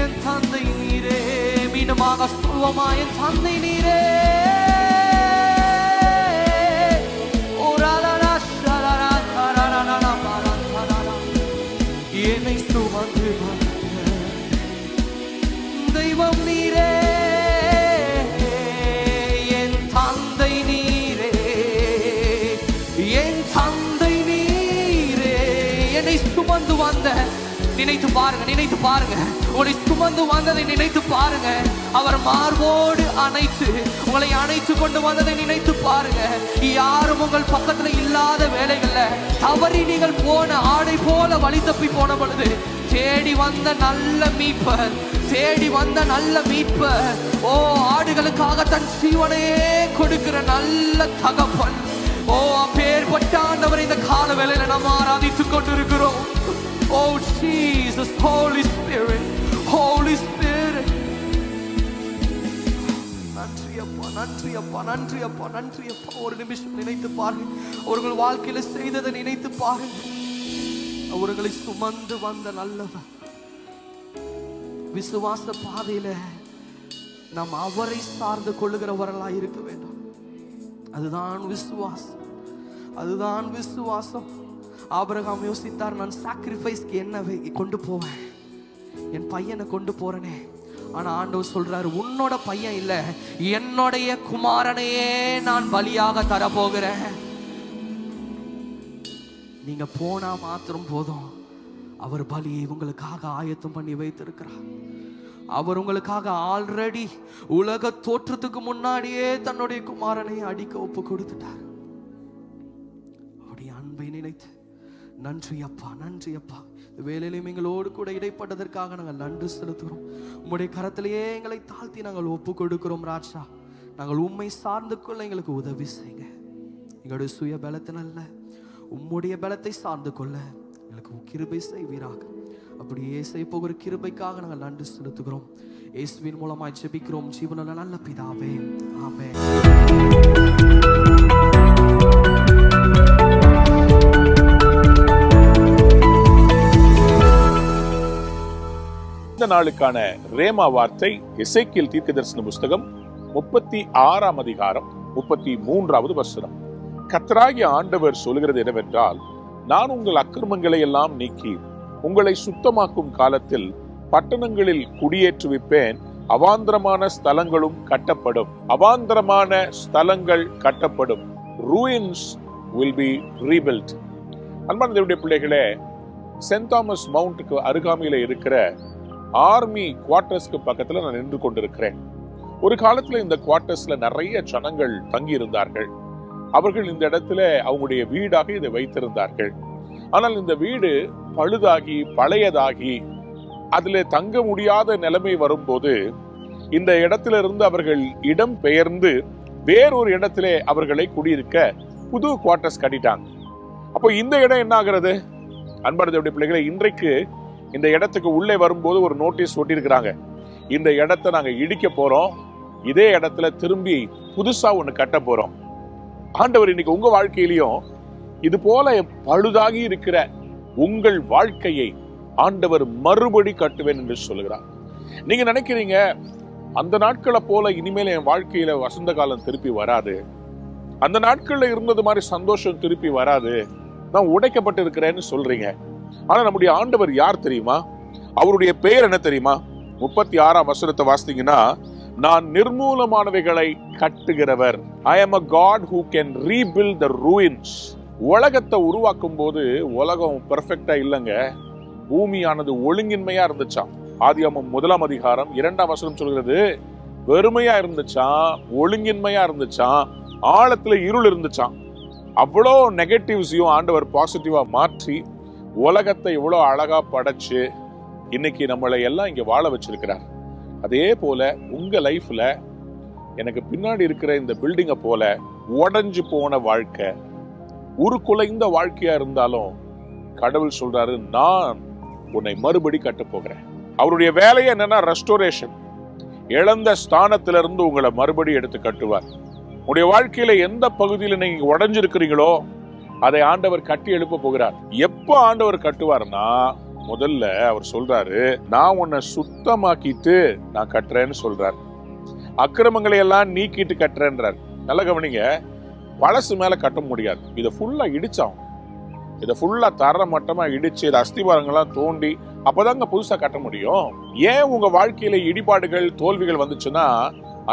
என் தந்தை நீரே. மீனமாக சொல்வோமா? என் தந்தை நீரே. என்னை சுமந்து வந்த தெய்வம் நீரே. என் தந்தை நீரே, என் தந்தை நீரே, என்னை சுமந்து வந்த. நினைத்து பாருங்க, நினைத்து பாருங்க, உங்களை சுமந்து வந்ததை நினைத்து பாருங்க. அவர் மார்போடு அணைத்து உங்களை அணைத்து கொண்டு வந்ததை நினைத்து பாருங்க. யாரும் உங்கள் பக்கத்துல இல்லாத வேலைகள்ல தவறி நீங்கள் போன ஆடை போல வழி தப்பி போன பொழுது தேடி வந்த நல்ல மீட்பர், தேடி வந்த நல்ல மீட்பர். ஓ, ஆடுகளுக்காக தன் ஜீவனையே கொடுக்கிற நல்ல தகப்பன். ஓ, அப்பேற்பட்ட ஆண்டவரை இந்த கால வேளையில நாம் ஆராதித்துக் கொண்டிருக்கிறோம். Oh Jesus, Holy Spirit, Holy Spirit. நன்றி அப்பா, நன்றி அப்பா, நன்றி அப்பா, நன்றி அப்பா. ஒரு நிமிஷம் நினைத்து பாருங்க, அவர்கள் வாழ்க்கையில செய்ததை நினைத்து பாருங்க. அவர்களை சுமந்து வந்த நல்லவர். விசுவாச பாதையில நாம் அவரை சார்ந்து கொள்ளுகிறவர்களாய் இருக்க வேண்டும். அதுதான் விசுவாசம், அதுதான் விசுவாசம். ஆபிரகாம் யோசித்தார், நான் சாக்ரிஃபைஸ்க்கு என்ன கொண்டு போவேன், என் பையனை கொண்டு போறேனே. ஆனா ஆண்டவர் சொல்றாரு, உன்னோட பையன் இல்ல, என்னுடைய குமாரனையே நான் பலியாக தரப்போகிறேன். நீங்க போனா மாத்திரம் போதும். அவர் பலியை உங்களுக்காக ஆயத்தம் பண்ணி வைத்திருக்கிறார். அவர் உங்களுக்காக ஆல்ரெடி உலக தோற்றத்துக்கு முன்னாடியே தன்னுடைய குமாரனை அடிக்க ஒப்பு கொடுத்துட்டார். அவருடைய அன்பை நினைத்து நன்றி அப்பா, நன்றி அப்பா. வேலையிலும் எங்களோடு கூட இடைப்பட்டதற்காக நாங்கள் நன்றி செலுத்துகிறோம். உம்முடைய கரத்திலேயே எங்களை தாழ்த்தி நாங்கள் ஒப்பு கொடுக்கிறோம் ராஜா. நாங்கள் உம்மை சார்ந்து கொள்ள எங்களுக்கு உதவி செய்யுங்க. எங்களுடைய சுய பலத்தினல்ல, உம்முடைய பலத்தை சார்ந்து கொள்ள எங்களுக்கு கிருபை செய்வீராக. அப்படியே செய்ய போகிற கிருபைக்காக நாங்கள் நன்றி செலுத்துகிறோம். இயேசுவின் மூலமாய் ஜெபிக்கிறோம் ஜீவனுள்ள நல்ல பிதாவே, ஆமென். இந்த நாளுக்கான ரேமா வார்த்தை எசேக்கியேல் தீர்க்கதரிசன புஸ்தகம் 36ஆம் அதிகாரம் 33வது வசனம். கர்த்தராகிய ஆண்டவர் சொல்கிறது என்னவென்றால், நான் உங்கள் அக்கிரமங்களை எல்லாம் நீக்கி உங்களை சுத்தமாக்கும் காலத்தில் பட்டணங்களில் குடியேற்றுவிப்பேன். அவாந்தரமான ஸ்தலங்களும் கட்டப்படும். அவாந்தரமான ஸ்தலங்கள் கட்டப்படும். Ruins will be rebuilt. அன்பான தேவனுடைய பிள்ளைகளே, சென்ட் தாமஸ் மவுண்ட்க்கு அருகாமையில இருக்கிற ஆர்மி குவார்டர்ஸ்க்கு பக்கத்துல நான் நின்று கொண்டிருக்கிறேன். ஒரு காலத்துல இந்த குவார்டர்ஸ்ல நிறைய ஜனங்கள் தங்கி இருந்தார்கள். அவர்கள் இந்த இடத்துல அவங்களுடைய வீடாக இதை வைத்திருந்தார்கள். ஆனால் இந்த வீடு பழுதாகி பழையதாகி அதுல தங்க முடியாத நிலைமை வரும்போது இந்த இடத்துல இருந்து அவர்கள் இடம் பெயர்ந்து வேறொரு இடத்திலே அவர்களை குடியிருக்க புது குவார்டர்ஸ் கட்டிட்டாங்க. அப்போ இந்த இடம் என்ன ஆகிறது? அன்பான பிள்ளைகளை, இன்றைக்கு இந்த இடத்துக்கு உள்ளே வரும்போது ஒரு நோட்டீஸ் ஒட்டியிருக்கிறாங்க. இந்த இடத்தை நாங்க இடிக்க போறோம், இதே இடத்துல திரும்பி புதுசா ஒண்ணு கட்ட போறோம். ஆண்டவர் இன்னைக்கு உங்க வாழ்க்கையிலையும் இது போல பழுதாகி இருக்கிற உங்கள் வாழ்க்கையை ஆண்டவர் மறுபடி கட்டுவேன் என்று சொல்லுகிறார். நீங்க நினைக்கிறீங்க, அந்த நாட்களை போல இனிமேல் என் வாழ்க்கையில வசந்த காலம் திருப்பி வராது, அந்த நாட்கள்ல இருந்தது மாதிரி சந்தோஷம் திருப்பி வராது, நான் உடைக்கப்பட்டு இருக்கிறேன்னு சொல்றீங்க. ஆனா நம்முடைய ஆண்டவர் யார் தெரியுமா? அவருடைய பெயர் என்ன தெரியுமா? 36ஆம் வசனத்தை வாசித்தீங்கன்னா, நான் நிர்மூலமானவைகளை கட்டுகிறவர். I am a God who can rebuild the ruins. உலகத்தை உருவாக்கும் போது உலகம் பெர்ஃபெக்டா இல்லைங்க. பூமியானது ஒழுங்கின்மையா இருந்துச்சாம். ஆதியாகமம் 1 அதிகாரம் 2 வசனம் சொல்கிறது, வெறுமையா இருந்துச்சாம், ஒழுங்கின்மையா இருந்துச்சாம், ஆழத்துல இருள் இருந்துச்சாம். அவ்வளோ நெகட்டிவ்ஸையும் ஆண்டவர் பாசிட்டிவா மாற்றி உலகத்தை இவ்வளோ அழகா படைச்சு இன்னைக்கு நம்மளை எல்லாம் இங்க வாழ வச்சிருக்கிறார். அதே போல உங்க லைஃப்ல எனக்கு பின்னாடி இருக்கிற இந்த பில்டிங்கை போல உடைஞ்சு போன வாழ்க்கை, உருக்குலைந்த வாழ்க்கையா இருந்தாலும் கடவுள் சொல்றாரு, நான் உன்னை மறுபடி கட்ட போகிறேன். அவருடைய வேலையை என்னன்னா ரெஸ்டோரேஷன். இழந்த ஸ்தானத்திலிருந்து உங்களை மறுபடி எடுத்து கட்டுவார். உங்களுடைய வாழ்க்கையில எந்த பகுதியில நீங்க உடைஞ்சிருக்கிறீங்களோ அதை ஆண்டவர் கட்டி எழுப்ப போகிறார். எப்ப ஆண்டவர் கட்டுவார்னா, முதல்ல அவர் சொல்றாரு, நான் உன்னை சுத்தமாக்கிட்டு நான் கட்டுறேன்னு சொல்றார். அக்கிரமங்களை எல்லாம் நீக்கிட்டு கட்டுறேன்றார். நல்ல கவனிங்க, பழசு மேல கட்ட முடியாது. இதை ஃபுல்லா இடிச்சான், இதை ஃபுல்லா தர மட்டமா இடிச்சு இதை அஸ்திபாரங்கள்லாம் தோண்டி அப்பதாங்க புதுசா கட்ட முடியும். ஏன் உங்க வாழ்க்கையில இடிபாடுகள் தோல்விகள் வந்துச்சுன்னா,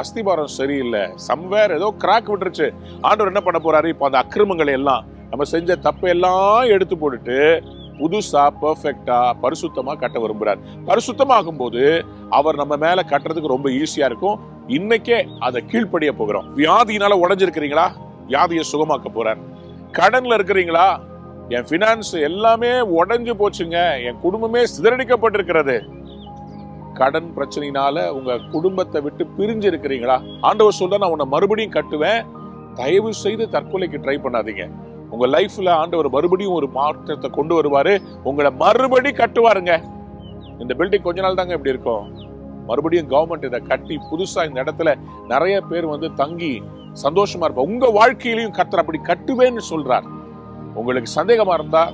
அஸ்திபாரம் சரியில்லை, சம்வேர் ஏதோ கிராக் விட்டுருச்சு. ஆண்டவர் என்ன பண்ண போறாரு, இப்ப அந்த அக்கிரமங்களை எல்லாம் நம்ம செஞ்ச தப்பை எல்லாம் எடுத்து போட்டுட்டு புதுசா பெர்ஃபெக்டா பரிசுத்தமா கட்ட விரும்புறார். பரிசுத்தமாகும் போது அவர் நம்ம மேல கட்டுறதுக்கு ரொம்ப ஈஸியா இருக்கும். இன்னைக்கே அதை கீழ்ப்படிய போகிறோம். வியாதியினால உடைஞ்சிருக்கிறீங்களா, வியாதியை சுகமாக்க போறார். கடன்ல இருக்கிறீங்களா, என் பினான்ஸ் எல்லாமே உடைஞ்சு போச்சுங்க, என் குடும்பமே சிதறடிக்கப்பட்டிருக்கிறது. கடன் பிரச்சனையினால உங்க குடும்பத்தை விட்டு பிரிஞ்சு இருக்கிறீங்களா, ஆண்டவர் சொல்ற, நான் உன்னை மறுபடியும் கட்டுவேன். தயவு செய்து தற்கொலைக்கு ட்ரை பண்ணாதீங்க. உங்க லைஃப்ல ஆண்டவர் மறுபடியும் ஒரு மாற்றத்தை கொண்டு வருவாரு, உங்களை மறுபடி கட்டுவாருங்க. இந்த பில்டிங் கொஞ்ச நாள் தாங்க இப்படி இருக்கும். மறுபடியும் கவர்மெண்ட் இதை கட்டி புதுசா இந்த இடத்துல நிறைய பேர் வந்து தங்கி சந்தோஷமா இருப்பாங்க. உங்க வாழ்க்கையிலையும் கர்த்தர் அப்படி கட்டுவேன்னு சொல்றார். உங்களுக்கு சந்தேகமா இருந்தா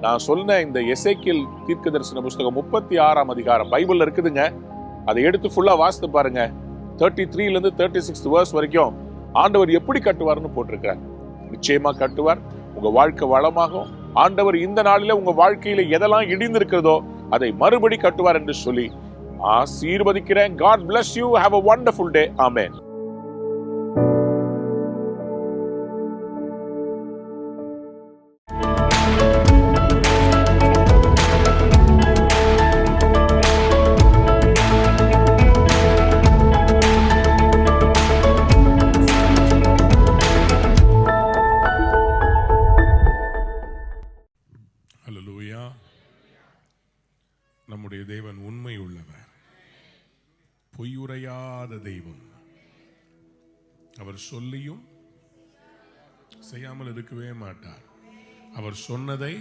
நான் சொன்ன இந்த எசேக்கியேல் தீர்க்கதரிசன புஸ்தகம் 36 அதிகாரம் பைபிள்ல இருக்குதுங்க. அதை எடுத்து ஃபுல்லா வாசித்து பாருங்க. 33 இருந்து 36 verse வரைக்கும் ஆண்டவர் எப்படி கட்டுவார்னு போட்டிருக்கிறார். நிச்சயமா கட்டுவார். உங்க வாழ்க்கை வளமாகும். ஆண்டவர் இந்த நாளில உங்க வாழ்க்கையில எதெல்லாம் இடிந்திருக்கிறதோ அதை மறுபடி கட்டுவார் என்று சொல்லி ஆசீர்வதிக்கிறேன். God bless you. Have a wonderful day. Amen. நம்முடைய தேவன் உண்மை உள்ளவர், பொய்யுரையாத தெய்வம். அவர் சொல்லியும் செய்யாமல் இருக்கவே மாட்டார். அவர் சொன்னதை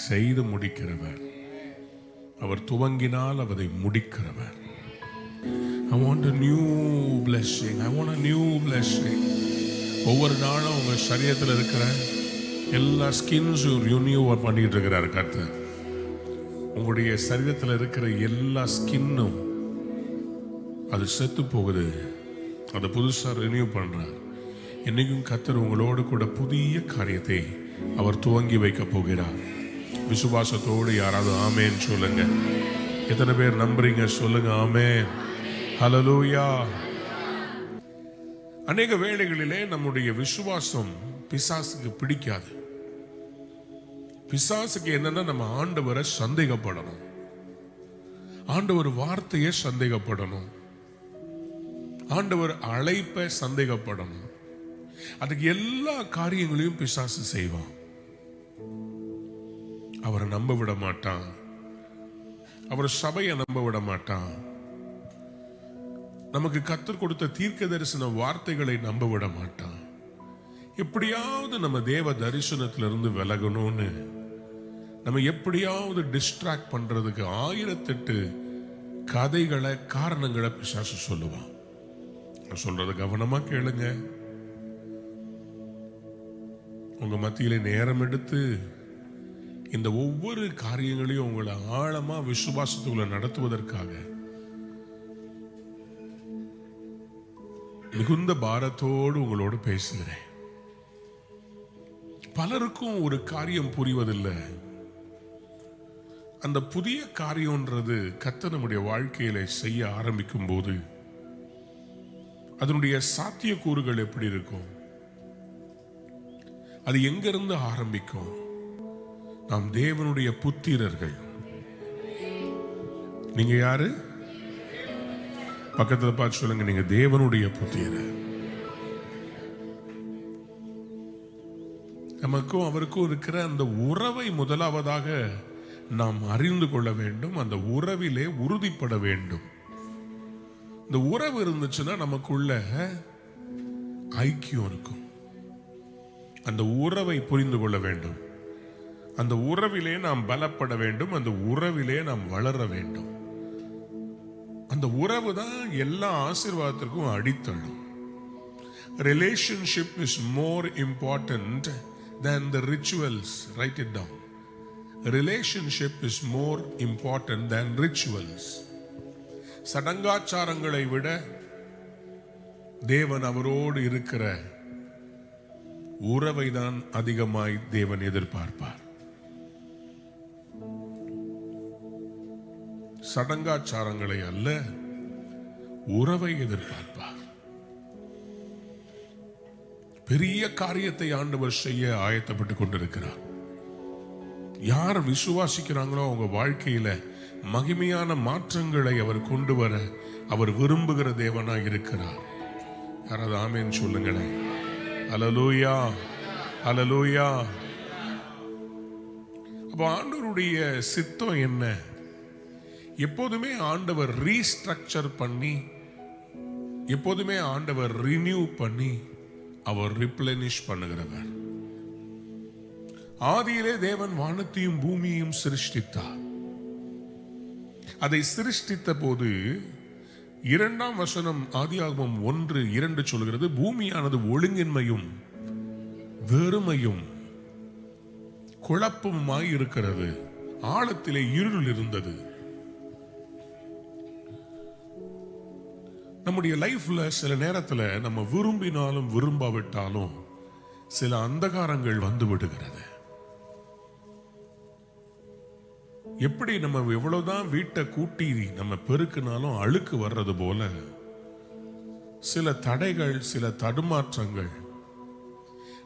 செய்து முடிக்கிறவர். அவர் துவங்கினால் அவரை முடிக்கிறவர். I want a new blessing. I want a new blessing. ஒவ்வொரு நாளும் உங்க சரீரத்தில் இருக்கிற எல்லா ஸ்கின்ஸும் ரினியூ பண்ணிட்டு இருக்கிறார் கர்த்தர். உங்களுடைய சரீரத்தில் இருக்கிற எல்லா ஸ்கின்னும் அது செத்து போகுது, அதை புதுசா ரினியூ பண்றார். என்னைக்கும் கர்த்தர் உங்களோடு கூட புதிய காரியத்தை அவர் துவங்கி வைக்க போகிறார். விசுவாசத்தோடு யாராவது ஆமேன் சொல்லுங்க. எத்தனை பேர் நம்புறீங்க சொல்லுங்க ஆமேன். ஹல்லேலூயா. அநேக வேளைகளிலே நம்முடைய விசுவாசம் பிசாசுக்கு பிடிக்காது. பிசாசுக்கு என்னன்னா, நம்ம ஆண்டவரை சந்தேகப்படணும், ஆண்டவர் வார்த்தையை சந்தேகப்படணும், ஆண்டவர் அழைப்பை சந்தேகப்படணும். அதுக்கு எல்லா காரியங்களையும் பிசாசு செய்வான். அவரை நம்ப விட மாட்டான், அவர் சபையை நம்ப விட மாட்டான், நமக்கு கர்த்தர் கொடுத்த தீர்க்க தரிசன வார்த்தைகளை நம்ப விட மாட்டான். எப்படியாவது நம்ம தேவ தரிசனத்திலிருந்து விலகணும்னு நம்ம எப்படியாவது டிஸ்ட்ராக்ட் பண்றதுக்கு 1008 கதைகளை, காரணங்களை பிசாசு சொல்லுவான். நான் சொல்றத கவனமா கேளுங்க. உங்க மத்தியில நேரம் எடுத்து இந்த ஒவ்வொரு காரியங்களையும் உங்களை ஆழமா விசுவாசத்துக்குள்ள நடத்துவதற்காக மிகுந்த பாரத்தோடு உங்களோடு பேசுகிறேன். பலருக்கும் ஒரு காரியம் புரிவதில்லை. அந்த புதிய காரியம்ன்றது கர்த்தர் நம்முடைய வாழ்க்கையில செய்ய ஆரம்பிக்கும் போது அதனுடைய சாத்தியக்கூறுகள் எப்படி இருக்கும், அது எங்கிருந்து ஆரம்பிக்கும்? நாம் தேவனுடைய புத்திரர்கள். நீங்க யாரு? பக்கத்துல பார்த்து சொல்லுங்க, நீங்க தேவனுடைய புத்திரர். நமக்கும் அவருக்கும் இருக்கிற அந்த உறவை முதலாவதாக நாம் அறிந்து கொள்ள வேண்டும். அந்த உறவிலே உறுதிப்பட வேண்டும். இந்த உறவு இருந்துச்சுன்னா நமக்குள்ள ஐக்கியம் இருக்கும். அந்த உறவை புரிந்து கொள்ள வேண்டும். அந்த உறவிலே நாம் பலப்பட வேண்டும். அந்த உறவிலே நாம் வளர வேண்டும். அந்த உறவு தான் எல்லா ஆசீர்வாதத்திற்கும் அடித்தளம். Relationship is more important than the rituals. Write it down. Relationship is more important than rituals. சடங்காச்சாரங்களை விட தேவன் அவரோடு இருக்கிற உறவை தான் அதிகமாய் தேவன் எதிர்பார்ப்பார். சடங்காச்சாரங்களை அல்ல, உறவை எதிர்பார்ப்பார். பெரிய காரியத்தை ஆண்டவர் செய்ய ஆயத்தப்பட்டுக் கொண்டிருக்கிறார். யார் விசுவாசிக்கிறாங்களோ அவங்க வாழ்க்கையில மகிமையான மாற்றங்களை அவர் கொண்டு வர அவர் விரும்புகிற தேவனாய் இருக்கிறார். யாராவது ஆமென் சொல்லுங்களேன். அல்லேலூயா, அல்லேலூயா. அப்ப ஆண்டவருடைய சித்தம் என்ன? எப்போதுமே ஆண்டவர் ரீஸ்ட்ரக்சர் பண்ணி, எப்போதுமே ஆண்டவர் ரினியூ பண்ணி, அவர் ரிப்ளெனிஷ் பண்ணுகிறவர். ஆதியிலே தேவன் வானத்தையும் பூமியையும் சிருஷ்டித்தார். அதை சிருஷ்டித்த போது 2ஆம் வசனம் ஆதியாகமம் 1:2 சொல்கிறது, பூமியானது ஒழுங்கின்மையும் வெறுமையும் குழப்பமாய் இருக்கிறது, ஆழத்திலே இருள் இருந்தது. நம்முடைய லைஃப்ல சில நேரத்துல நம்ம விரும்பினாலும் விரும்பாவிட்டாலும் சில அந்தகாரங்கள் வந்து விடுகிறது. எப்படி நம்ம எவ்வளவுதான் வீட்டை கூட்டி நம்ம பெருக்கினாலும் அழுக்கு வர்றது போல சில தடைகள், சில தடுமாற்றங்கள்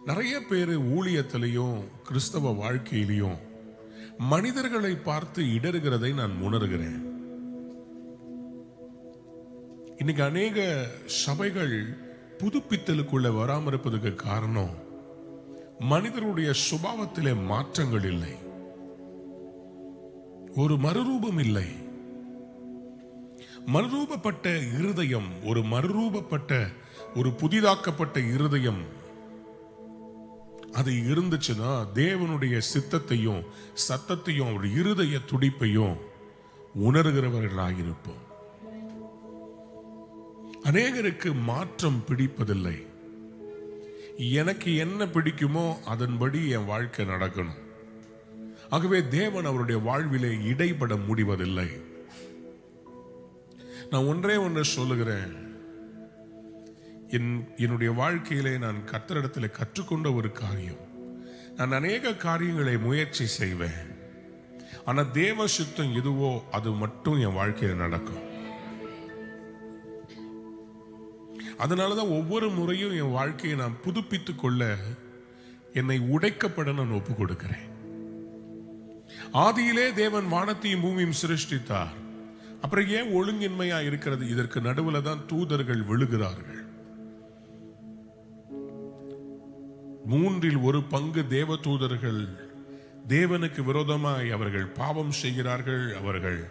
நிறைய பேர் ஊழியத்திலையும் கிறிஸ்தவ வாழ்க்கையிலையும் மனிதர்களை பார்த்து இடறுகிறதை நான் உணர்கிறேன். இன்னைக்கு அநேக சபைகள் புதுப்பித்தலுக்குள்ள வராமல் இருப்பதற்கு காரணம் மனிதருடைய சுபாவத்திலே மாற்றங்கள் இல்லை, ஒரு மறுரூபம் இல்லை. மறுரூபப்பட்ட இருதயம், ஒரு மறுரூபப்பட்ட ஒரு புதிதாக்கப்பட்ட இருதயம் அது இருந்துச்சுன்னா தேவனுடைய சித்தத்தையும் சத்தத்தையும் ஒரு இருதய துடிப்பையும் உணர்கிறவர்களாயிருப்போம். அநேகருக்கு மாற்றம் பிடிப்பதில்லை. எனக்கு என்ன பிடிக்குமோ அதன்படி என் வாழ்க்கை நடக்கணும். ஆகவே தேவன் அவருடைய வாழ்விலே இடைப்பட முடிவதில்லை. நான் ஒன்றே ஒன்று சொல்லுகிறேன், என்னுடைய வாழ்க்கையிலே நான் கர்த்தரிடத்தில் கற்றுக்கொண்ட ஒரு காரியம், நான் அநேக காரியங்களை முயற்சி செய்வேன், ஆனா தேவ சித்தம் எதுவோ அது மட்டும் என் வாழ்க்கையில் நடக்கும். அதனாலதான் ஒவ்வொரு முறையும் என் வாழ்க்கையை நான் புதுப்பித்துக் கொள்ள என்னை உடைக்கப்பட நான் ஒப்பு கொடுக்கிறேன். ஆதியிலே தேவன் வானத்தையும் பூமியும் சிருஷ்டித்தார். அப்புறம் ஏன் ஒழுங்கின்மையா இருக்கிறது? இதற்கு நடுவில் தான் தூதர்கள் விழுகிறார்கள். 3/1 தேவ தூதர்கள் தேவனுக்கு விரோதமாய் அவர்கள் பாவம் செய்கிறார்கள். அவர்கள்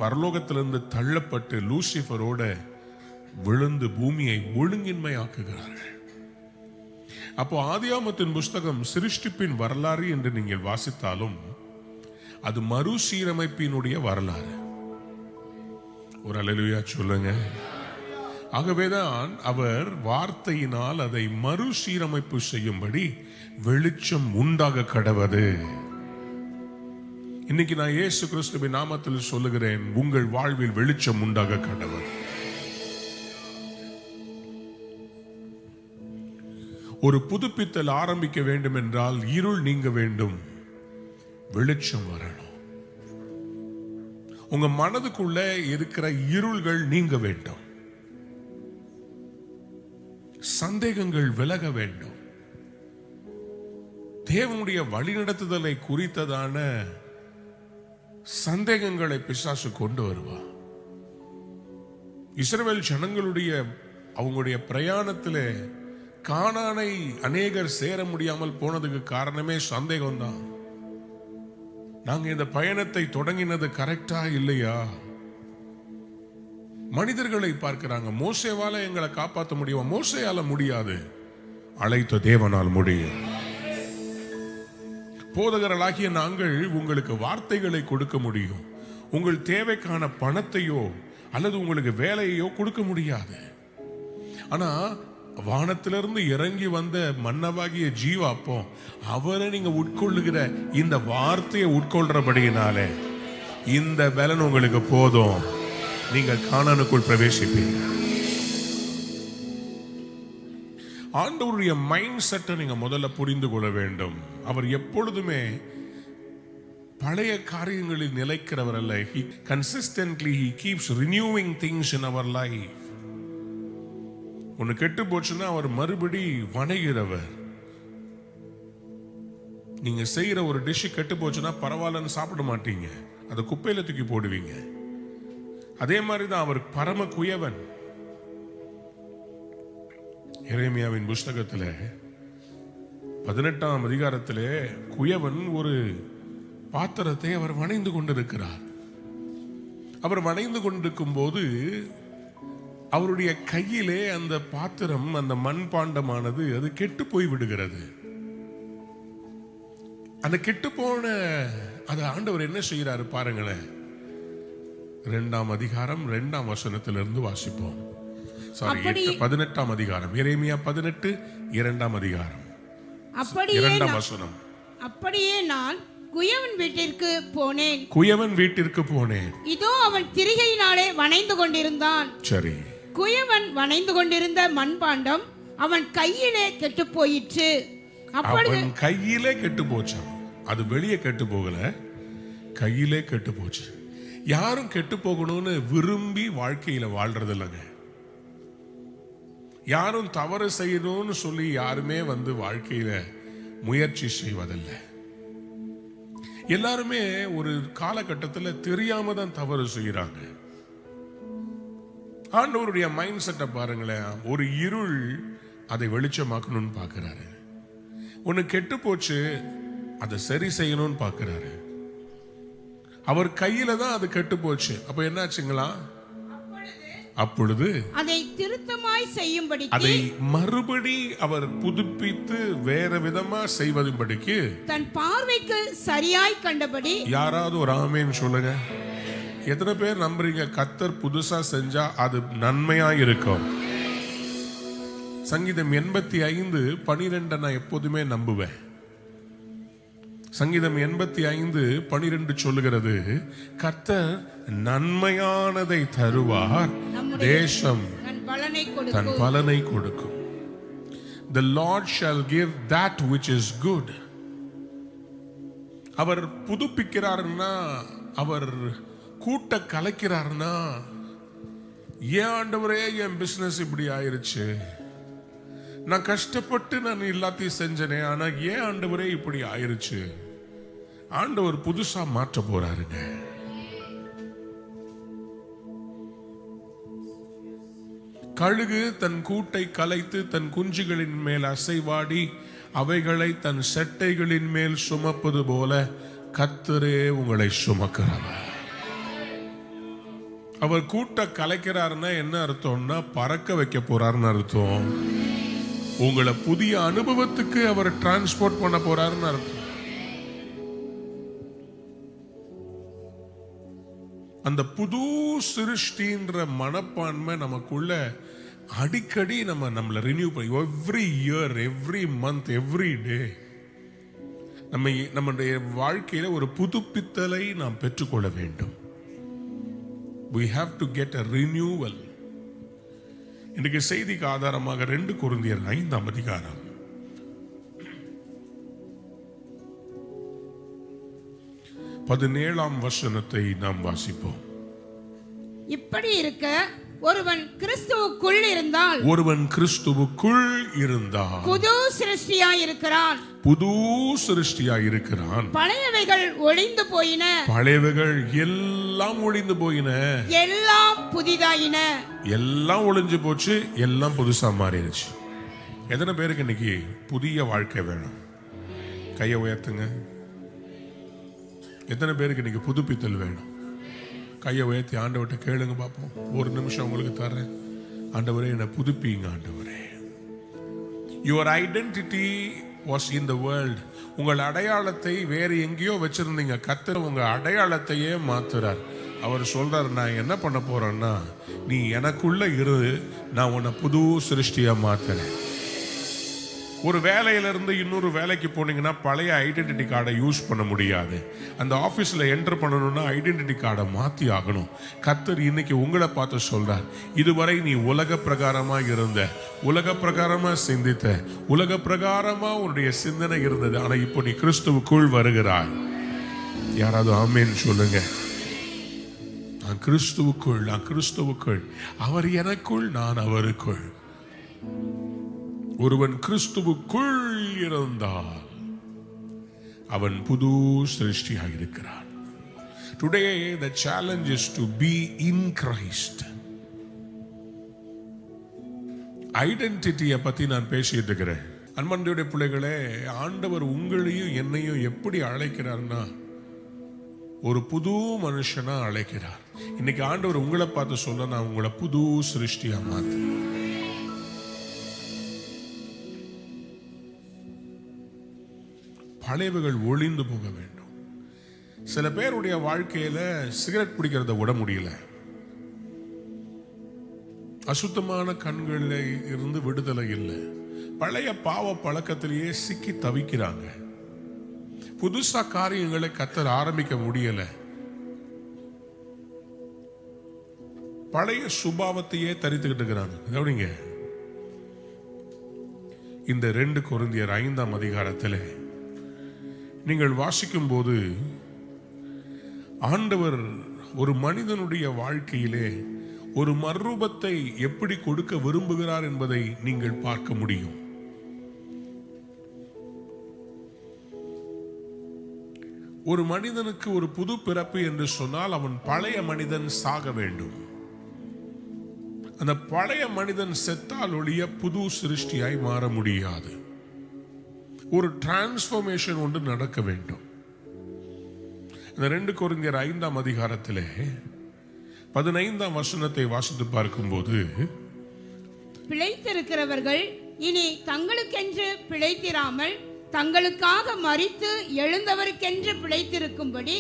பரலோகத்திலிருந்து தள்ளப்பட்டு லூசிபரோட விழுந்து பூமியை ஒழுங்கின்மையாக்குகிறார்கள். அப்போ ஆதியாகமத்தின் புஸ்தகம் சிருஷ்டிப்பின் வரலாறு என்று நீங்கள் வாசித்தாலும் அது மறுசீரமைப்பினுடைய வரலாறு. ஒரு அல்லேலூயா சொல்லுங்க. ஆகவேதான் அவர் வார்த்தையினால் அதை மறுசீரமைப்பு செய்யும்படி வெளிச்சம் உண்டாக கடவது. இன்னைக்கு நான் இயேசு கிறிஸ்துவின் நாமத்தில் சொல்லுகிறேன், உங்கள் வாழ்வில் வெளிச்சம் உண்டாக கடவது. ஒரு புதுப்பித்தல் ஆரம்பிக்க வேண்டும் என்றால் இருள் நீங்க வேண்டும், வெளிச்சம் வரணும். உங்க மனதுக்குள்ள இருக்கிற இருள்கள் நீங்க வேண்டும், சந்தேகங்கள் விலக வேண்டும். தேவனுடைய வழிநடத்துதலை குறித்ததான சந்தேகங்களை பிசாசு கொண்டு வருவா. இஸ்ரவேல் ஜனங்களுடைய அவங்களுடைய பிரயாணத்திலே கானானை அநேகர் சேர முடியாமல் போனதுக்கு காரணமே சந்தேகம்தான். நாங்க இந்த பயணத்தை தொடங்கினது கரெக்டா இல்லையா? மனிதர்களை பார்க்கிறாங்க. மோசேவால எங்களை காப்பாற்ற முடியும், மோசேயால முடியாது, அழைத்த தேவனால் முடியும். போதகர்களாகிய நாங்கள் உங்களுக்கு வார்த்தைகளை கொடுக்க முடியும், உங்கள் தேவைக்கான பணத்தையோ அல்லது உங்களுக்கு வேலையோ கொடுக்க முடியாது. ஆனா வானத்திலிருந்து இறங்கி வந்த மன்னவாகிய ஜீவாப்போ அவரை நீங்க உட்கொள்ளுகிற இந்த வார்த்தையை உட்கொள்றபடியினாலே இந்த பலன் உங்களுக்கு போதும், நீங்க கானானுக்குள் பிரவேசிப்பீங்க. ஆண்டவருடைய மைண்ட் செட்டை நீங்க முதல்ல புரிந்து கொள்ள வேண்டும். அவர் எப்பொழுதுமே பழைய காரியங்களில் நிலைக்கிறவர் அல்ல. He consistently he keeps renewing things in our life. ஒன்னு கெட்டு போச்சுன்னா அவர் மறுபடி வணைகிறவர். நீங்க செய்யற ஒரு டிஷ் கெட்டு போச்சுன்னா பரவாயில்லன்னு சாப்பிட மாட்டீங்க, அதை குப்பையில தூக்கி போடுவீங்க. அதே மாதிரிதான் அவர் பரம குயவன். எரேமியாவின் புஸ்தகத்துல 18ஆம் அதிகாரத்திலே குயவன் ஒரு பாத்திரத்தை அவர் வணைந்து கொண்டிருக்கிறார். அவர் வணைந்து கொண்டிருக்கும் போது அவருடைய கையிலே அந்த பாத்திரம், அந்த மண்பாண்டமானது அது கெட்டு போய் விடுகிறது. அந்த கெட்டு போன அது ஆண்டவர் என்ன செய்யறாரு பாருங்களேன். 2ஆம் அதிகாரம் 2ஆம் வசனத்திலிருந்து வாசிப்போம். சாரி, 18ஆம் அதிகாரம், எரேமியா 18 2ஆம் அதிகாரம் 2ஆம் வசனம். அப்படியே நான் குயவன் வீட்டிற்கு போனேன். குயவன் வீட்டிற்கு போனேன். இதோ அவன் திரிகையினாலே வணைந்து கொண்டிருந்தான். சரி. குயவன் வணைந்து கொண்டிருந்த மண்பாண்டம் அவன் கையிலே கெட்டு போயிற்று. அவன் கையிலே கெட்டு போச்சு. அது வெளியே கெட்டு போகல, கையிலே கெட்டு போச்சு. யாரும் கெட்டு போகணும்னு விரும்பி வாழ்க்கையில வாழ்றது இல்லைங்க. யாரும் தவறு செய்யணும்னு சொல்லி யாருமே வாழ்க்கையில முயற்சி செய்வதில்லை. எல்லாருமே ஒரு காலகட்டத்தில் தெரியாம தான் தவறு செய்யறாங்க. ஆண்டவருடைய மைண்ட் செட்டை பாருங்களேன். ஒரு இருள் அதை வெளிச்சமாக்கணும்னு பாக்குறாரு. ஒன்னு கெட்டு போச்சு, அதை சரி செய்யணும்னு பாக்குறாரு. அவர் கையில தான் அது கெட்டு போச்சு. அப்ப என்னாச்சுங்களா? அப்பொழுது அதை திருத்தமாய் செய்யும்படி, அதை மறுபடி அவர் புதுப்பித்து வேற விதமா செய்வதுபடிக்கு தன் பார்வைக்கு சரியாய் கண்டபடி. யாராவது ஒரு ஆமேன் சொல்லுங்க. எத்தனை பேர் நம்புறீங்க கர்த்தர் புதுசா செஞ்சா அது நன்மையா இருக்கும்? சங்கீதம் 85:12 நான் எப்போதுமே நம்புவேன். சங்கீதம் 85:12 சொல்லுகிறது, கர்த்தர் நன்மையானதை தருவார், தேசம் தன் பலனை கொடுக்கும். The Lord shall give that which is good. அவர் புதுப்பிக்கிறார்னா, அவர் கூட்ட கலைக்கிறார்னா, ஏன் ஆண்டவரே என் பிசினஸ் இப்படி ஆயிருச்சு, நான் கஷ்டப்பட்டு நான் எல்லாத்தையும் செஞ்சனே, ஆனா ஏன் ஆண்டவரே இப்படி ஆயிருச்சு? ஆண்டவர் புதுசா மாற்ற போறாருங்க. கழுகு தன் கூட்டை கலைத்து தன் குஞ்சுகளின் மேல் அசைவாடி அவைகளை தன் செட்டைகளின் மேல் சுமப்பது போல கர்த்தரே உங்களை சுமக்கிறவர். அவர் கூட்ட கலைக்கிறாருன்னா என்ன அர்த்தம்னா, பறக்க வைக்க போறாருன்னு அர்த்தம். உங்களை புதிய அனுபவத்துக்கு அவர் டிரான்ஸ்போர்ட் பண்ண போறாருன்னு அர்த்தம். அந்த புது சிருஷ்டின்ற மனப்பான்மை நமக்குள்ள அடிக்கடி நம்மளை ரினியூ பண்ணி, every year, every month, every day நம்முடைய வாழ்க்கையில ஒரு புதுப்பித்தலை நாம் பெற்றுக்கொள்ள வேண்டும். We have to get a renewal. இன்றைக்கு செய்திக்கு ஆதாரமாக 2 கொரிந்தியர் 5ஆம் அதிகாரம் 17ஆம் வசனத்தை நாம் வாசிப்போம். இப்படி இருக்க ஒருவன் கிறிஸ்துவுக்குள் இருந்தால், ஒருவன் கிறிஸ்துவுக்குள் இருந்தால் புது சிருஷ்டியாய் இருக்கிறான். புது சிருஷ்டியா இருக்கிறான். பழையவைகள் ஒழிந்து போயின, பழையவைகள் எல்லாம் ஒழிந்து போயின, எல்லாம் புதிதாயின. எல்லாம் ஒளிஞ்சு போச்சு, எல்லாம் புதுசா மாறிடுச்சு. எத்தனை பேருக்கு இன்னைக்கு புதிய வாழ்க்கை வேணும்? கையை உயர்த்துங்க. எத்தனை பேருக்கு இன்னைக்கு புதுப்பித்தல் வேணும்? கையை உயர்த்தி ஆண்டவர்கிட்ட கேளுங்க பார்ப்போம். ஒரு நிமிஷம் உங்களுக்கு தர்றேன். ஆண்டவரே, என்னை புதுப்பிங்க ஆண்டவரே. Your identity was in the world. உங்கள் அடையாளத்தை வேறு எங்கேயோ வச்சிருந்தீங்க. கர்த்தர் உங்க அடையாளத்தையே மாத்துறார். அவர் சொல்றார், நான் என்ன பண்ண போறேன்னா, நீ எனக்குள்ள இரு, நான் உன்னை புது சிருஷ்டியா மாத்துறேன். ஒரு வேலையில இருந்து இன்னொரு வேலைக்கு போனீங்கன்னா பழைய ஐடென்டிட்டி கார்டை யூஸ் பண்ண முடியாது. அந்த ஆபீஸ்ல என்டர் பண்ணணும்னா ஐடென்டிட்டி கார்டை மாத்தி ஆகணும். கர்த்தர் இன்னைக்கு உங்களை பார்த்து சொல்றார், இதுவரை நீ உலக பிரகாரமா இருந்த, உலக பிரகாரமா சிந்தித்த, உலக பிரகாரமா உன்னுடைய சிந்தனை இருந்தது. ஆனா இப்போ நீ கிறிஸ்துவுக்குள் வருகிறாய். யாராவது ஆமென் சொல்லுங்க. நான் கிறிஸ்துவுக்குள், நான் கிறிஸ்துவுக்குள், அவர் எனக்குள், நான் அவருக்குள். ஒருவன் கிறிஸ்துவுக்குள் இருந்தால் அவன் புது சிருஷ்டியாக இருக்கிறான். Today the challenge is to be in Christ. ஐடென்டிட்டியை பத்தி நான் பேசிட்டு இருக்கிறேன். அன்பார்ந்த பிள்ளைகளே, ஆண்டவர் உங்களையும் என்னையும் எப்படி அழைக்கிறார்னா, ஒரு புது மனுஷனா அழைக்கிறார். இன்னைக்கு ஆண்டவர் உங்களை பார்த்து சொல்ல, நான் உங்களை புது சிருஷ்டியா மாத்து. பழையவைகள் ஒளிந்து போக வேண்டும். சில பேருடைய வாழ்க்கையில சிகரெட் பிடிக்கிறத விட முடியல. அசுத்தமான கண்களில் இருந்து விடுதலை இல்லை. பழைய பாவ பழக்கத்திலேயே சிக்கி தவிக்கிறாங்க. புதுசா காரியங்களை கர்த்தர் ஆரம்பிக்க முடியல. பழைய சுபாவத்தையே தரித்துக்கிட்டு இருக்கிறாங்க. கவனிங்க, இந்த 2 கொரிந்தியர் 5ஆம் அதிகாரத்தில் நீங்கள் வாசிக்கும் போது ஆண்டவர் ஒரு மனிதனுடைய வாழ்க்கையிலே ஒரு மறுரூபத்தை எப்படி கொடுக்க விரும்புகிறார் என்பதை நீங்கள் பார்க்க முடியும். ஒரு மனிதனுக்கு ஒரு புது பிறப்பு என்று சொன்னால் அவன் பழைய மனிதன் சாக வேண்டும். அந்த பழைய மனிதன் செத்தால் ஒழிய புது சிருஷ்டியாய் மாற முடியாது. ஒரு டிரான்ஸ்ஃபர்மேஷன் ஒன்று நடக்க வேண்டும். இந்த 2 கொரிந்தியர் 5ஆம் அதிகாரத்திலே 15ஆம் வசனத்தை வாசித்து பார்க்கும்போது, பிழைத்திருக்கிறவர்கள் இனி தங்களுக்கென்று பிழைத்திராமல் தங்களுக்காக மரித்து எழுந்தவருக்கென்று பிழைத்திருக்கும்படி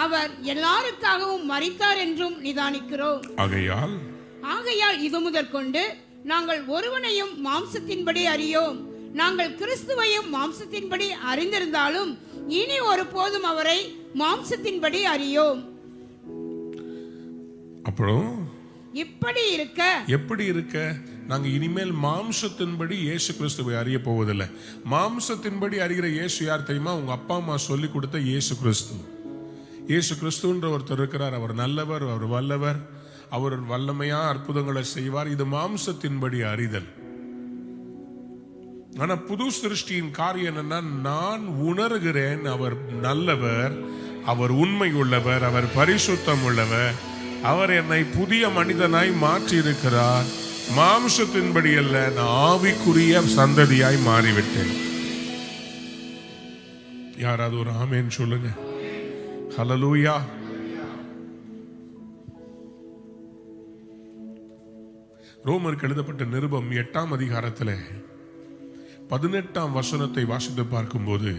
அவர் எல்லாருக்காகவும் மரித்தார் என்றும் நிதானிக்கிறோம். ஆகையால் இது முதற்கொண்டு நாங்கள் ஒருவனையும் மாம்சத்தின்படி அறியோம். நாங்கள் கிறிஸ்துவையும் மாம்சத்தின்படி அறிந்திருந்தாலும் இனி ஒருபோதும் அவரை மாம்சத்தின்படி அறியோம். அப்புறம் எப்படி இருக்க நாங்க இனிமேல் மாம்சத்தின்படி இயேசு கிறிஸ்துவை அறிய போவதில்லை. மாம்சத்தின்படி அறிகிற இயேசு யார் தெரியுமா? உங்க அப்பா அம்மா சொல்லி கொடுத்த இயேசு கிறிஸ்து. இயேசு கிறிஸ்துன்ற ஒருத்தர் இருக்கிறார். அவர் நல்லவர், அவர் வல்லவர், அவர் வல்லமையா அற்புதங்களை செய்வார். இது மாம்சத்தின்படி அறிதல். ஆனா புது சிருஷ்டியின் காரியம் என்னன்னா, நான் உணர்கிறேன் அவர் நல்லவர், அவர் உண்மை உள்ளவர், அவர் பரிசுத்தம் உள்ளவர், அவர் என்னை புதிய மனிதனாய் மாற்றி இருக்கிறார். மாம்சத்தின்படி அல்ல, நான் ஆவிக்குரிய சந்ததியாய் மாறிவிட்டேன். யாராவது ஒரு ஆமென் சொல்லுங்க. ஹல்லேலூயா. ரோமருக்கு எழுதப்பட்ட நிருபம் 8ஆம் அதிகாரத்தில் 18ஆம் வசனத்தை வாசித்து பார்க்கும்போது,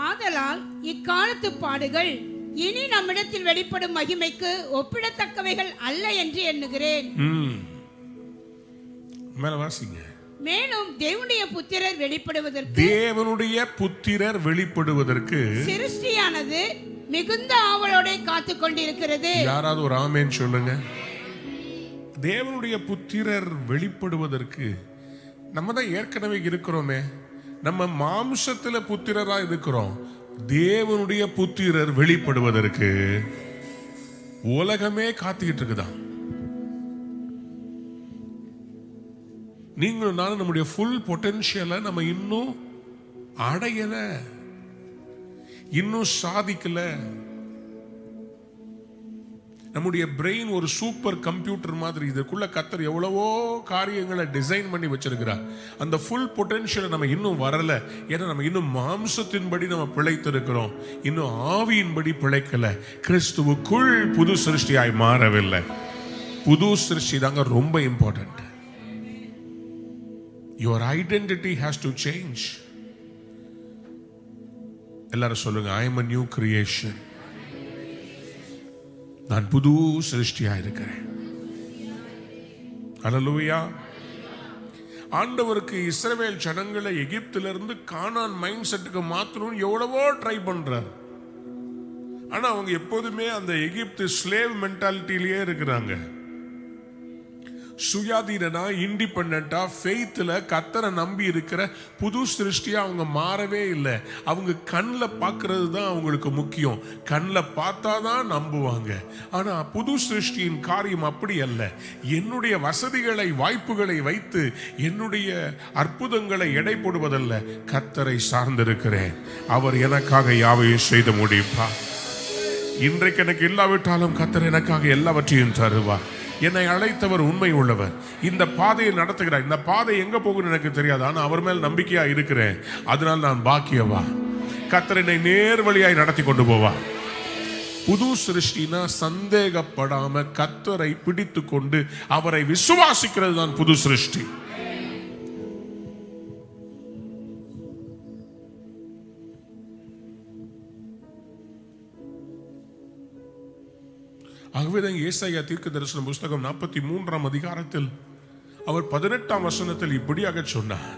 ஆதலால் இக்காலத்து பாடுகள் இனி நம்மிடத்தில் வெளிப்படும் மகிமைக்கு ஒப்பிடத்தக்கவைகள் அல்ல என்று எண்ணுகிறேன். மேல வாசிங்க. மேலும் தேவனுடைய புத்திரர் வெளிப்படுவதற்கு சிருஷ்டியானது மிகுந்த ஆவலோட காத்து கொண்டிருக்கிறது. யாராவது ஒரு ஆமென் சொல்லுங்க. தேவனுடைய புத்திரர் வெளிப்படுவதற்கு நம்ம தான் ஏற்கனவே இருக்கிறோமே. நம்ம மாம்சத்துல புத்திரரா இருக்கிறோம். தேவனுடைய புத்திரர் வெளிப்படுவதற்கு உலகமே காத்துக்கிட்டு இருக்குதான். நீங்களும் நானும் நம்முடைய ஃபுல் பொட்டன்ஷியலை நம்ம இன்னும் அடையல, இன்னும் சாதிக்கல. நம்முடைய பிரெயின் ஒரு சூப்பர் கம்ப்யூட்டர் மாதிரி. இதுக்குள்ள கர்த்தர் எவ்வளவோ காரியங்களை டிசைன் பண்ணி வச்சிருக்கிறார். அந்த ஃபுல் பொட்டன்ஷியலை நம்ம இன்னும் வரல. ஏன்னா நம்ம இன்னும் மாம்சத்தின்படி நம்ம பிழைத்திருக்கிறோம், இன்னும் ஆவியின்படி பிழைக்கல. கிறிஸ்துவுக்குள் புது சிருஷ்டியாய் மாறவில்லை. புது சிருஷ்டி தாங்க ரொம்ப important. Your identity has to change. எல்லாரும் சொல்லுங்க, I am a new creation. நான் புது சிருஷ்டியா இருக்கிறேன். அல்லேலூயா. ஆண்டவருக்கு இஸ்ரவேல் ஜனங்களை எகிப்திலிருந்து கானான் மைண்ட் செட்டுக்கு மாத்தணும் எவ்வளவோ ட்ரை பண்றார். ஆனா அவங்க எப்போதுமே அந்த எகிப்து ஸ்லேவ் மென்டாலிட்டிலேயே இருக்கிறாங்க. சுயாதீனா, இண்டிபெண்டா, ஃபெய்த்ல கர்த்தரை நம்பி இருக்கிற புது சிருஷ்டியா அவங்க மாறவே இல்லை. அவங்க கண்ணில் பார்க்கறது தான் அவங்களுக்கு முக்கியம். கண்ணில் பார்த்தாதான் நம்புவாங்க. ஆனா புது சிருஷ்டியின் காரியம் அப்படி அல்ல. என்னுடைய வசதிகளை, வாய்ப்புகளை வைத்து என்னுடைய அற்புதங்களை எடை போடுவதல்ல, கர்த்தரை சார்ந்திருக்கிறேன். அவர் எனக்காக யாவையும் செய்து முடிப்பார். இன்றைக்கு எனக்கு இல்லாவிட்டாலும் கர்த்தர் எனக்காக எல்லாவற்றையும் தருவார். என்னை அழைத்தவர் உண்மை உள்ளவர். இந்த பாதையை நடத்துகிறார். இந்த பாதை எங்க போகுன்னு எனக்கு தெரியாது, ஆனா அவர் மேல் நம்பிக்கையா இருக்கிறேன். அதனால் நான் பாக்கியவா. கர்த்தர் என்னை நேர் வழியாய் நடத்தி கொண்டு போவா. புது சிருஷ்டினா சந்தேகப்படாம கர்த்தரை பிடித்து கொண்டு அவரை விசுவாசிக்கிறது தான் புது சிருஷ்டி. ஆகவேதான் ஏசாயா தீர்க்கதரிசன புஸ்தகம் 43ஆம் அதிகாரத்தில் அவர் 18ஆம் வசனத்தில் இப்படியாக சொன்னார்.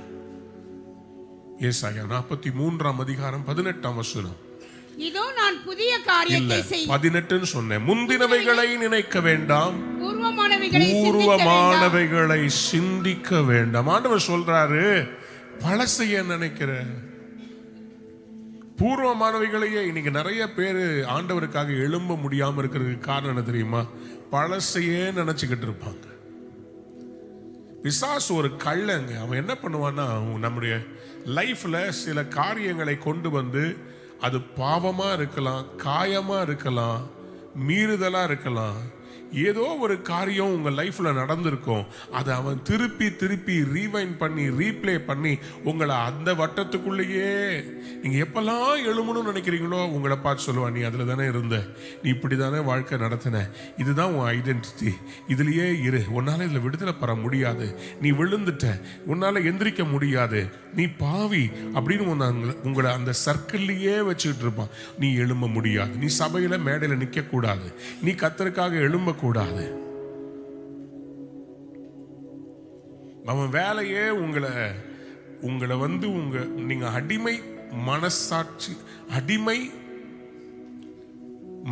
ஏசாயா 43ஆம் அதிகாரம் 18ஆம் வசனம். இதோ நான் புதிய காரியத்தை செய்வேன். 18ன்னு சொன்னேன். முந்தினவைகளை நினைக்க வேண்டாம், பூர்வமானவைகளை சிந்திக்க வேண்டாம். ஆண்டவர் சொல்றாரு, பழசைய நினைக்கிற, பூர்வமானவைகளையே. இன்னைக்கு நிறைய பேர் ஆண்டவருக்காக எழும்ப முடியாம இருக்கிறதுக்கு காரணம் என்ன தெரியுமா? பழசையே நினைச்சுக்கிட்டு இருப்பாங்க. பிசாசு ஒரு கள்ளங்க. அவன் என்ன பண்ணுவான்னா, நம்முடைய லைஃப்ல சில காரியங்களை கொண்டு வந்து, அது பாவமா இருக்கலாம், காயமா இருக்கலாம், மீறுதலா இருக்கலாம், ஏதோ ஒரு காரியம் உங்க லைஃப்ல நடந்திருக்கும். அதை அவன் திருப்பி திருப்பி ரீவைண்ட் பண்ணி ரீப்ளே பண்ணி உங்களை அந்த வட்டத்துக்குள்ளேயே, நீங்க எப்பெல்லாம் எழுமணும்னு நினைக்கிறீங்களோ உங்களை பார்த்து சொல்லுவான், நீ அதுல தானே இருந்த, நீ இப்படி தானே வாழ்க்கை நடத்தின, இதுதான் உன் ஐடென்டிட்டி, இதுலயே இரு, உன்னால இதுல விடுதலை பெற முடியாது, நீ விழுந்துட்ட, உன்னால எந்திரிக்க முடியாது, நீ பாவி அப்படின்னு உங்களை அந்த சர்க்கிள்லயே வச்சுக்கிட்டு இருப்பான். நீ எழும்ப முடியாது, நீ சபையில மேடையில நிக்க கூடாது, நீ கர்த்தருக்காக எழும்ப கூடாது. அவன் வேலையே உங்களை வந்து நீங்க அடிமை மனசாட்சி, அடிமை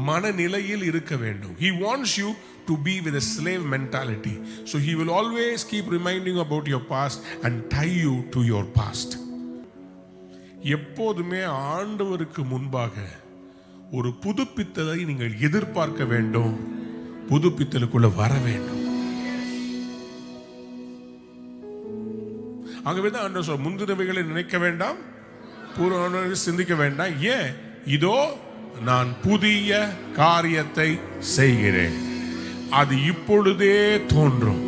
மனநிலையில் இருக்க வேண்டும். He wants you to be with a slave mentality. So he will always keep reminding you about your past and tie you to your past. எப்போதுமே ஆண்டவருக்கு முன்பாக ஒரு புதுப்பித்தலை நீங்கள் எதிர்பார்க்க வேண்டும், புதுப்பித்தலுக்குள்ள வர வேண்டும். ஆகவேதான் ஆண்டவர் சொல்றார், முந்தினவைகளை நினைக்க வேண்டாம், பூர்வமானவைகளை சிந்திக்க வேண்டாம். ஏன்? இதோ நான் புதிய காரியத்தை செய்கிறேன், அது இப்பொழுதே தோன்றும்,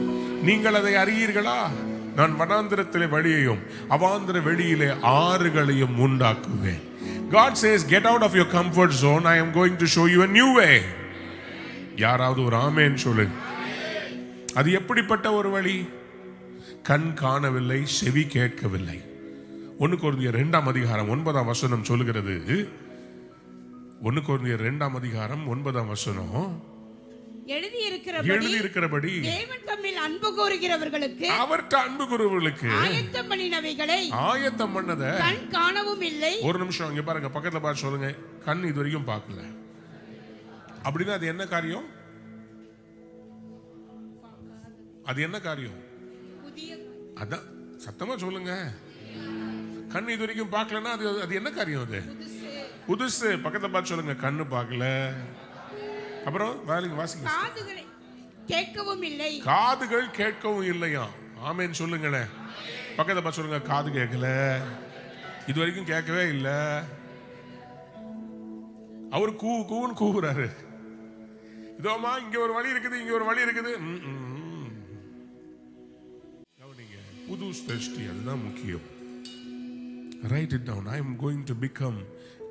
நீங்கள் அதை அறியீர்களா? நான் வனாந்திரத்திலே வழியையும் அவாந்திர வெளியிலே ஆறுகளையும் உண்டாக்குவேன். God says, get out of your comfort zone. I am going to show you a new way. யாராவது ஒரு ஆமென் சொல்லு. அது எப்படிப்பட்ட ஒரு வழி? கண் காணவில்லை, செவி கேட்கவில்லை. 1 கொரிந்தியர் 2ஆம் அதிகாரம் 9ஆம் வசனம் சொல்லுகிறது. 1 கொரிந்தியர் 2ஆம் அதிகாரம் 9ஆம் வசனம், எழுதியிருக்கிறபடி தேவன் தம்மில் அன்பு கூறுகிறவர்களுக்கு, அவர்ட்ட அன்பு கூறுகிறவர்களுக்கு ஆயத்தம் பண்ணினவைகளை, ஆயத்தம் பண்ணத கண் காணவும் இல்லை. ஒரு நிமிஷம் இங்க பாருங்க, பக்கத்துல பார்த்து சொல்லுங்க, கண் இது வரைக்கும் பார்க்கல. அப்படின்னா அது என்ன காரியம்? அது என்ன காரியம்? அதான் சத்தமா சொல்லுங்க. கண் இது வரைக்கும் பார்க்கலன்னா அது என்ன காரியம்? அது புதுசு. பக்கத்துல பார்த்து சொல்லுங்க, கண்ணு பார்க்கல. அப்புறம் வாசிங்க. காதுகள் கேட்கவும் இல்லை. காதுகள் கேட்கவும் இல்லையா? ஆமேன்னு சொல்லுங்களேன். பக்கத்தை பார்த்து சொல்லுங்க, காது கேட்கல, இது வரைக்கும் கேட்கவே இல்லை. அவர் கூவுன்னு கூவுறாரு. இதோமா இங்க ஒரு வழி இருக்குது, இங்க ஒரு வழி இருக்குது. புது சிருஷ்டி, அதுதான் முக்கியம். Write it down. I am going to become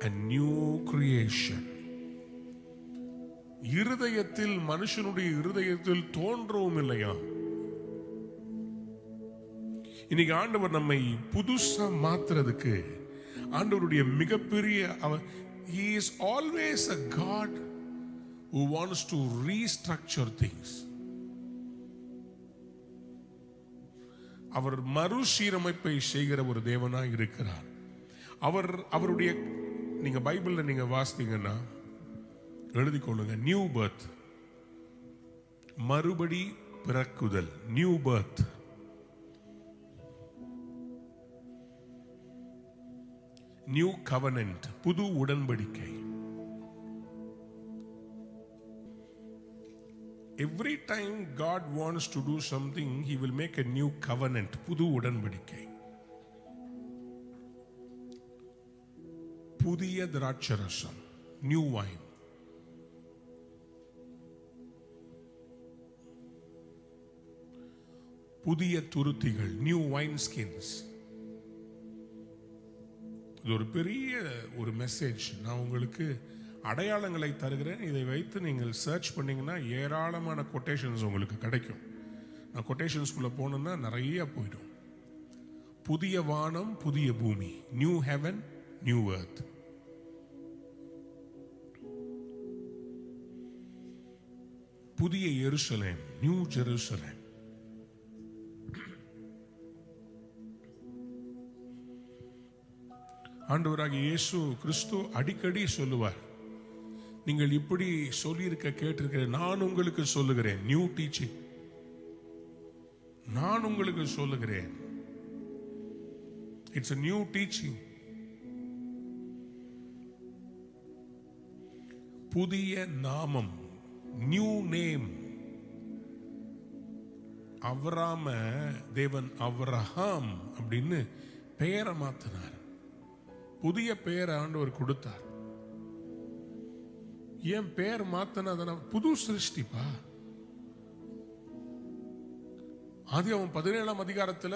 a new creation. இருதயத்தில், மனுஷனுடைய இருதயத்தில் தோன்றவும் இல்லையா? இன்னைக்கு ஆண்டவர் நம்மை புதுசா மாத்துறதுக்கு ஆண்டவருடைய மிகப்பெரிய He is always a God who wants to restructure things. அவர் மறுசீரமைப்பை செய்கிற ஒரு தேவனாய் இருக்கிறார். அவருடைய, நீங்க பைபிள்ல நீங்க வாசித்தீங்கன்னா எழுதிக்கொள்ளுங்க, நியூ பர்த், மறுபடி பிறக்குதல், நியூ பர்த். நியூ கவனன்ட், புது உடன்படிக்கை. Every time God wants to do something, He will make a new covenant, புது உடன்படிக்கை. புதிய திராட்சரசம், நியூ வைன். புதிய துருத்திகள், நியூ வைன் ஸ்கின்ஸ். இது ஒரு பெரிய ஒரு மெசேஜ். நான் உங்களுக்கு அடையாளங்களை தருகிறேன். இதை வைத்து நீங்கள் சர்ச் பண்ணீங்கன்னா ஏராளமான கொட்டேஷன்ஸ் உங்களுக்கு கிடைக்கும். நான் கொட்டேஷன்ஸ்குள்ள போனேன்னா நிறைய போயிடும். புதிய வானம், புதிய பூமி, நியூ ஹெவன், நியூ எர்த். புதிய எருசலேம், நியூ ஜெருசலேம். ஆண்டவராகிய இயேசு கிறிஸ்து அடிக்கடி சொல்லுவார், நீங்கள் இப்படி சொல்லியிருக்க கேட்டிருக்கிறேன், நான் உங்களுக்கு சொல்லுகிறேன். நியூ டீச்சிங், நான் உங்களுக்கு சொல்லுகிறேன். It's a new teaching. புதிய நாமம், நியூ நேம். அவராம தேவன் அப்ரஹாம் அப்படின்னு பெயரை மாத்தினார். புதிய பெயரை ஆண்டவர் கொடுத்தார். ஏன் பெயர் மாத்தினா? புது சிருஷ்டிப்பா. ஆதியாகமம் 17ஆம் அதிகாரத்துல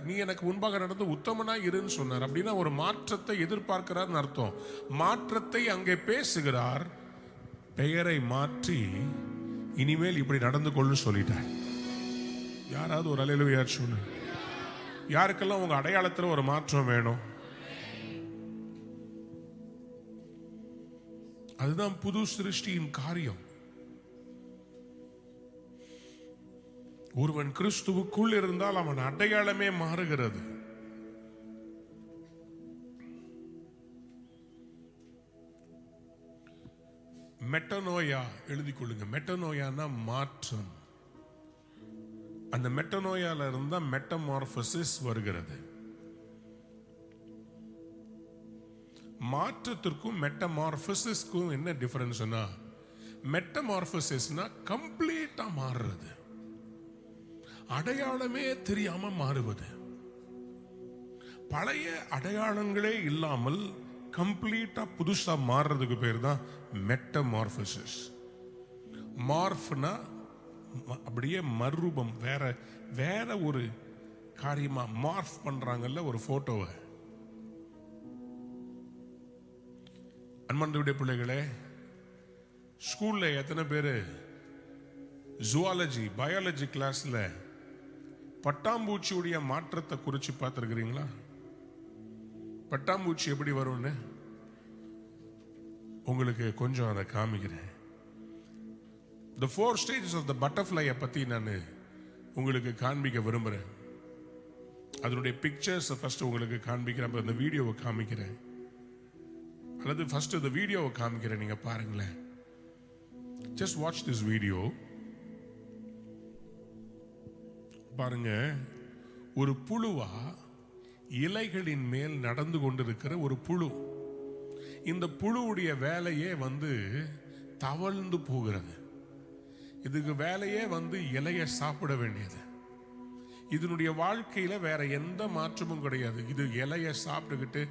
நீ எனக்கு முன்பாக நடந்து உத்தமனா இருன்னு சொன்னார். அப்படின்னா ஒரு மாற்றத்தை எதிர்பார்க்கிறார் அர்த்தம். மாற்றத்தை அங்கே பேசுகிறார். பெயரை மாற்றி இனிமேல் இப்படி நடந்து கொள்ளுன்னு சொல்லிட்டார். யாராவது ஒரு அல்லேலூயா சொல்லு. யாருக்கெல்லாம் உங்க அடையாளத்துல ஒரு மாற்றம் வேணும்? அதுதான் புது சிருஷ்டியின் காரியம். ஒருவன் கிறிஸ்துவுக்குள் இருந்தால் அவன் அடையாளமே மாறுகிறது. மெட்டனோயா எழுதிக் கொள்ளுங்க. மெட்டனோயானா மாற்றம். அந்த மெட்டனோயால இருந்தா மெட்டமார்பசிஸ் வருகிறது. மாற்றத்திற்கும் மெட்டமார்பசிஸ்க்கும் என்ன டிஃபரன்ஸ்னா, மெட்டமார்பசிஸ்னா கம்ப்ளீட்டா மாறுறது, அடையாளமே தெரியாம மாறுவது. பழைய அடையாளங்களே இல்லாமல் கம்ப்ளீட்டா புதுசா மாறுறதுக்கு பேர் தான் மெட்டமார்பசிஸ். மார்ஃப்னா அப்படியே மறுரூபம், வேற வேற ஒரு காரியமா மார்ஃப் பண்றாங்கல்ல ஒரு போட்டோவை. அன்பார்ந்த பிள்ளைகளே, ஸ்கூல்ல எத்தனை பேரு ஜுவாலஜி பயாலஜி கிளாஸ்ல பட்டாம்பூச்சியுடைய மாற்றத்தை குறிச்சு பார்த்திருக்கிறீங்களா? பட்டாம்பூச்சி எப்படி வரும்னு உங்களுக்கு கொஞ்சம் அதை காமிக்கிறேன். The 4 stages of the butterfly பத்தி நான் உங்களுக்கு காண்பிக்க விரும்புறேன். அதனுடைய பிக்சர்ஸ் ஃபர்ஸ்ட் உங்களுக்கு காண்பிக்கிறேன், அப்புறம் இந்த வீடியோவை காமிக்கிறேன். அல்லது ஃபர்ஸ்ட் இந்த வீடியோவை காமிக்கிறேன், நீங்க பாருங்களேன். Just watch this video. பாருங்க, ஒரு புழுவா இலைகளின் மேல் நடந்து கொண்டிருக்கிற ஒரு புழு. இந்த புழுவுடைய வேலையே தவழ்ந்து போகிறது. இதுக்கு வேலையே இலையை சாப்பிட வேண்டியது. இதனுடைய வாழ்க்கையில வேற எந்த மாற்றமும் கிடையாது. இது இலைய சாப்பிட்டுக்கிட்டு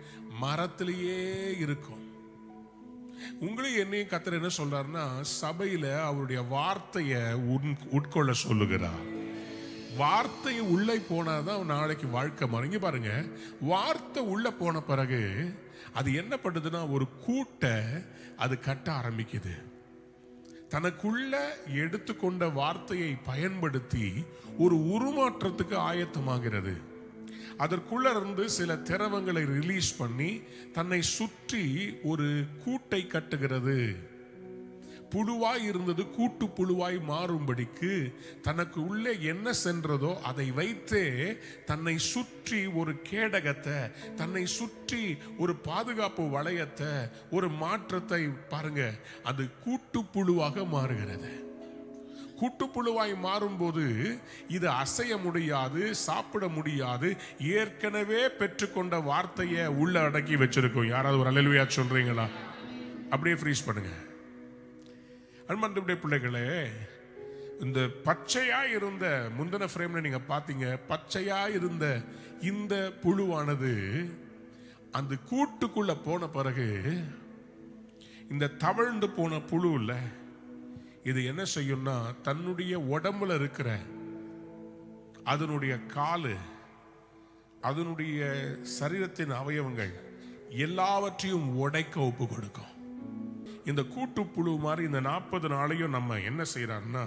மரத்திலேயே இருக்கும். உங்களையும் என்னையும் கர்த்தர் என்ன சொல்றாருன்னா, சபையில அவருடைய வார்த்தையை உட்கொள்ள சொல்லுகிறார். வார்த்தையை உள்ளே போனாதான் நாளைக்கு வாழ்க்கை மாறுங்க. பாருங்க, வார்த்தை உள்ள போன பிறகு அது என்ன பண்ணுதுன்னா, ஒரு கூட்டை அது கட்ட ஆரம்பிக்குது. தனக்குள்ள எடுத்துக்கொண்ட வார்த்தையை பயன்படுத்தி ஒரு உருமாற்றத்துக்கு ஆயத்தமாகிறது. அதற்குள்ள இருந்து சில திரவங்களை ரிலீஸ் பண்ணி தன்னை சுற்றி ஒரு கூட்டை கட்டுகிறது. புழுவாய் இருந்தது கூட்டு புழுவாய் மாறும்படிக்கு தனக்கு உள்ளே என்ன சென்றதோ அதை வைத்தே தன்னை சுற்றி ஒரு கேடகத்தை, தன்னை சுற்றி ஒரு பாதுகாப்பு வளையத்தை, ஒரு மாற்றத்தை பாருங்க, அது கூட்டு புழுவாக மாறுகிறது. கூட்டுப்புழுவாய் மாறும்போது இது அசைய முடியாது, சாப்பிட முடியாது. ஏற்கனவே பெற்றுக்கொண்ட வார்த்தையை உள்ள அடக்கி வச்சிருக்கோம். யாராவது ஒரு அல்லேலூயா சொல்றீங்களா? அப்படியே ஃப்ரீஸ் பண்ணுங்க. அன்பார்ந்த பிள்ளைகளே, இந்த பச்சையா இருந்த முந்தின ஃப்ரேம்ல நீங்க பாத்தீங்க, பச்சையா இருந்த இந்த புழுவானது அந்த கூட்டுக்குள்ள போன பிறகு இந்த தவழ்ந்து போன புழு இல்ல, இது என்ன செய்யும்னா, தன்னுடைய உடம்புல இருக்கிற அதனுடைய காலு, அதனுடைய சரீரத்தின் அவயவங்கள் எல்லாவற்றையும் உடைக்க ஒப்பு கொடுக்கும். இந்த கூட்டுப்புழு மாதிரி இந்த 40 நாளையும் நம்ம என்ன செய்யறாருன்னா,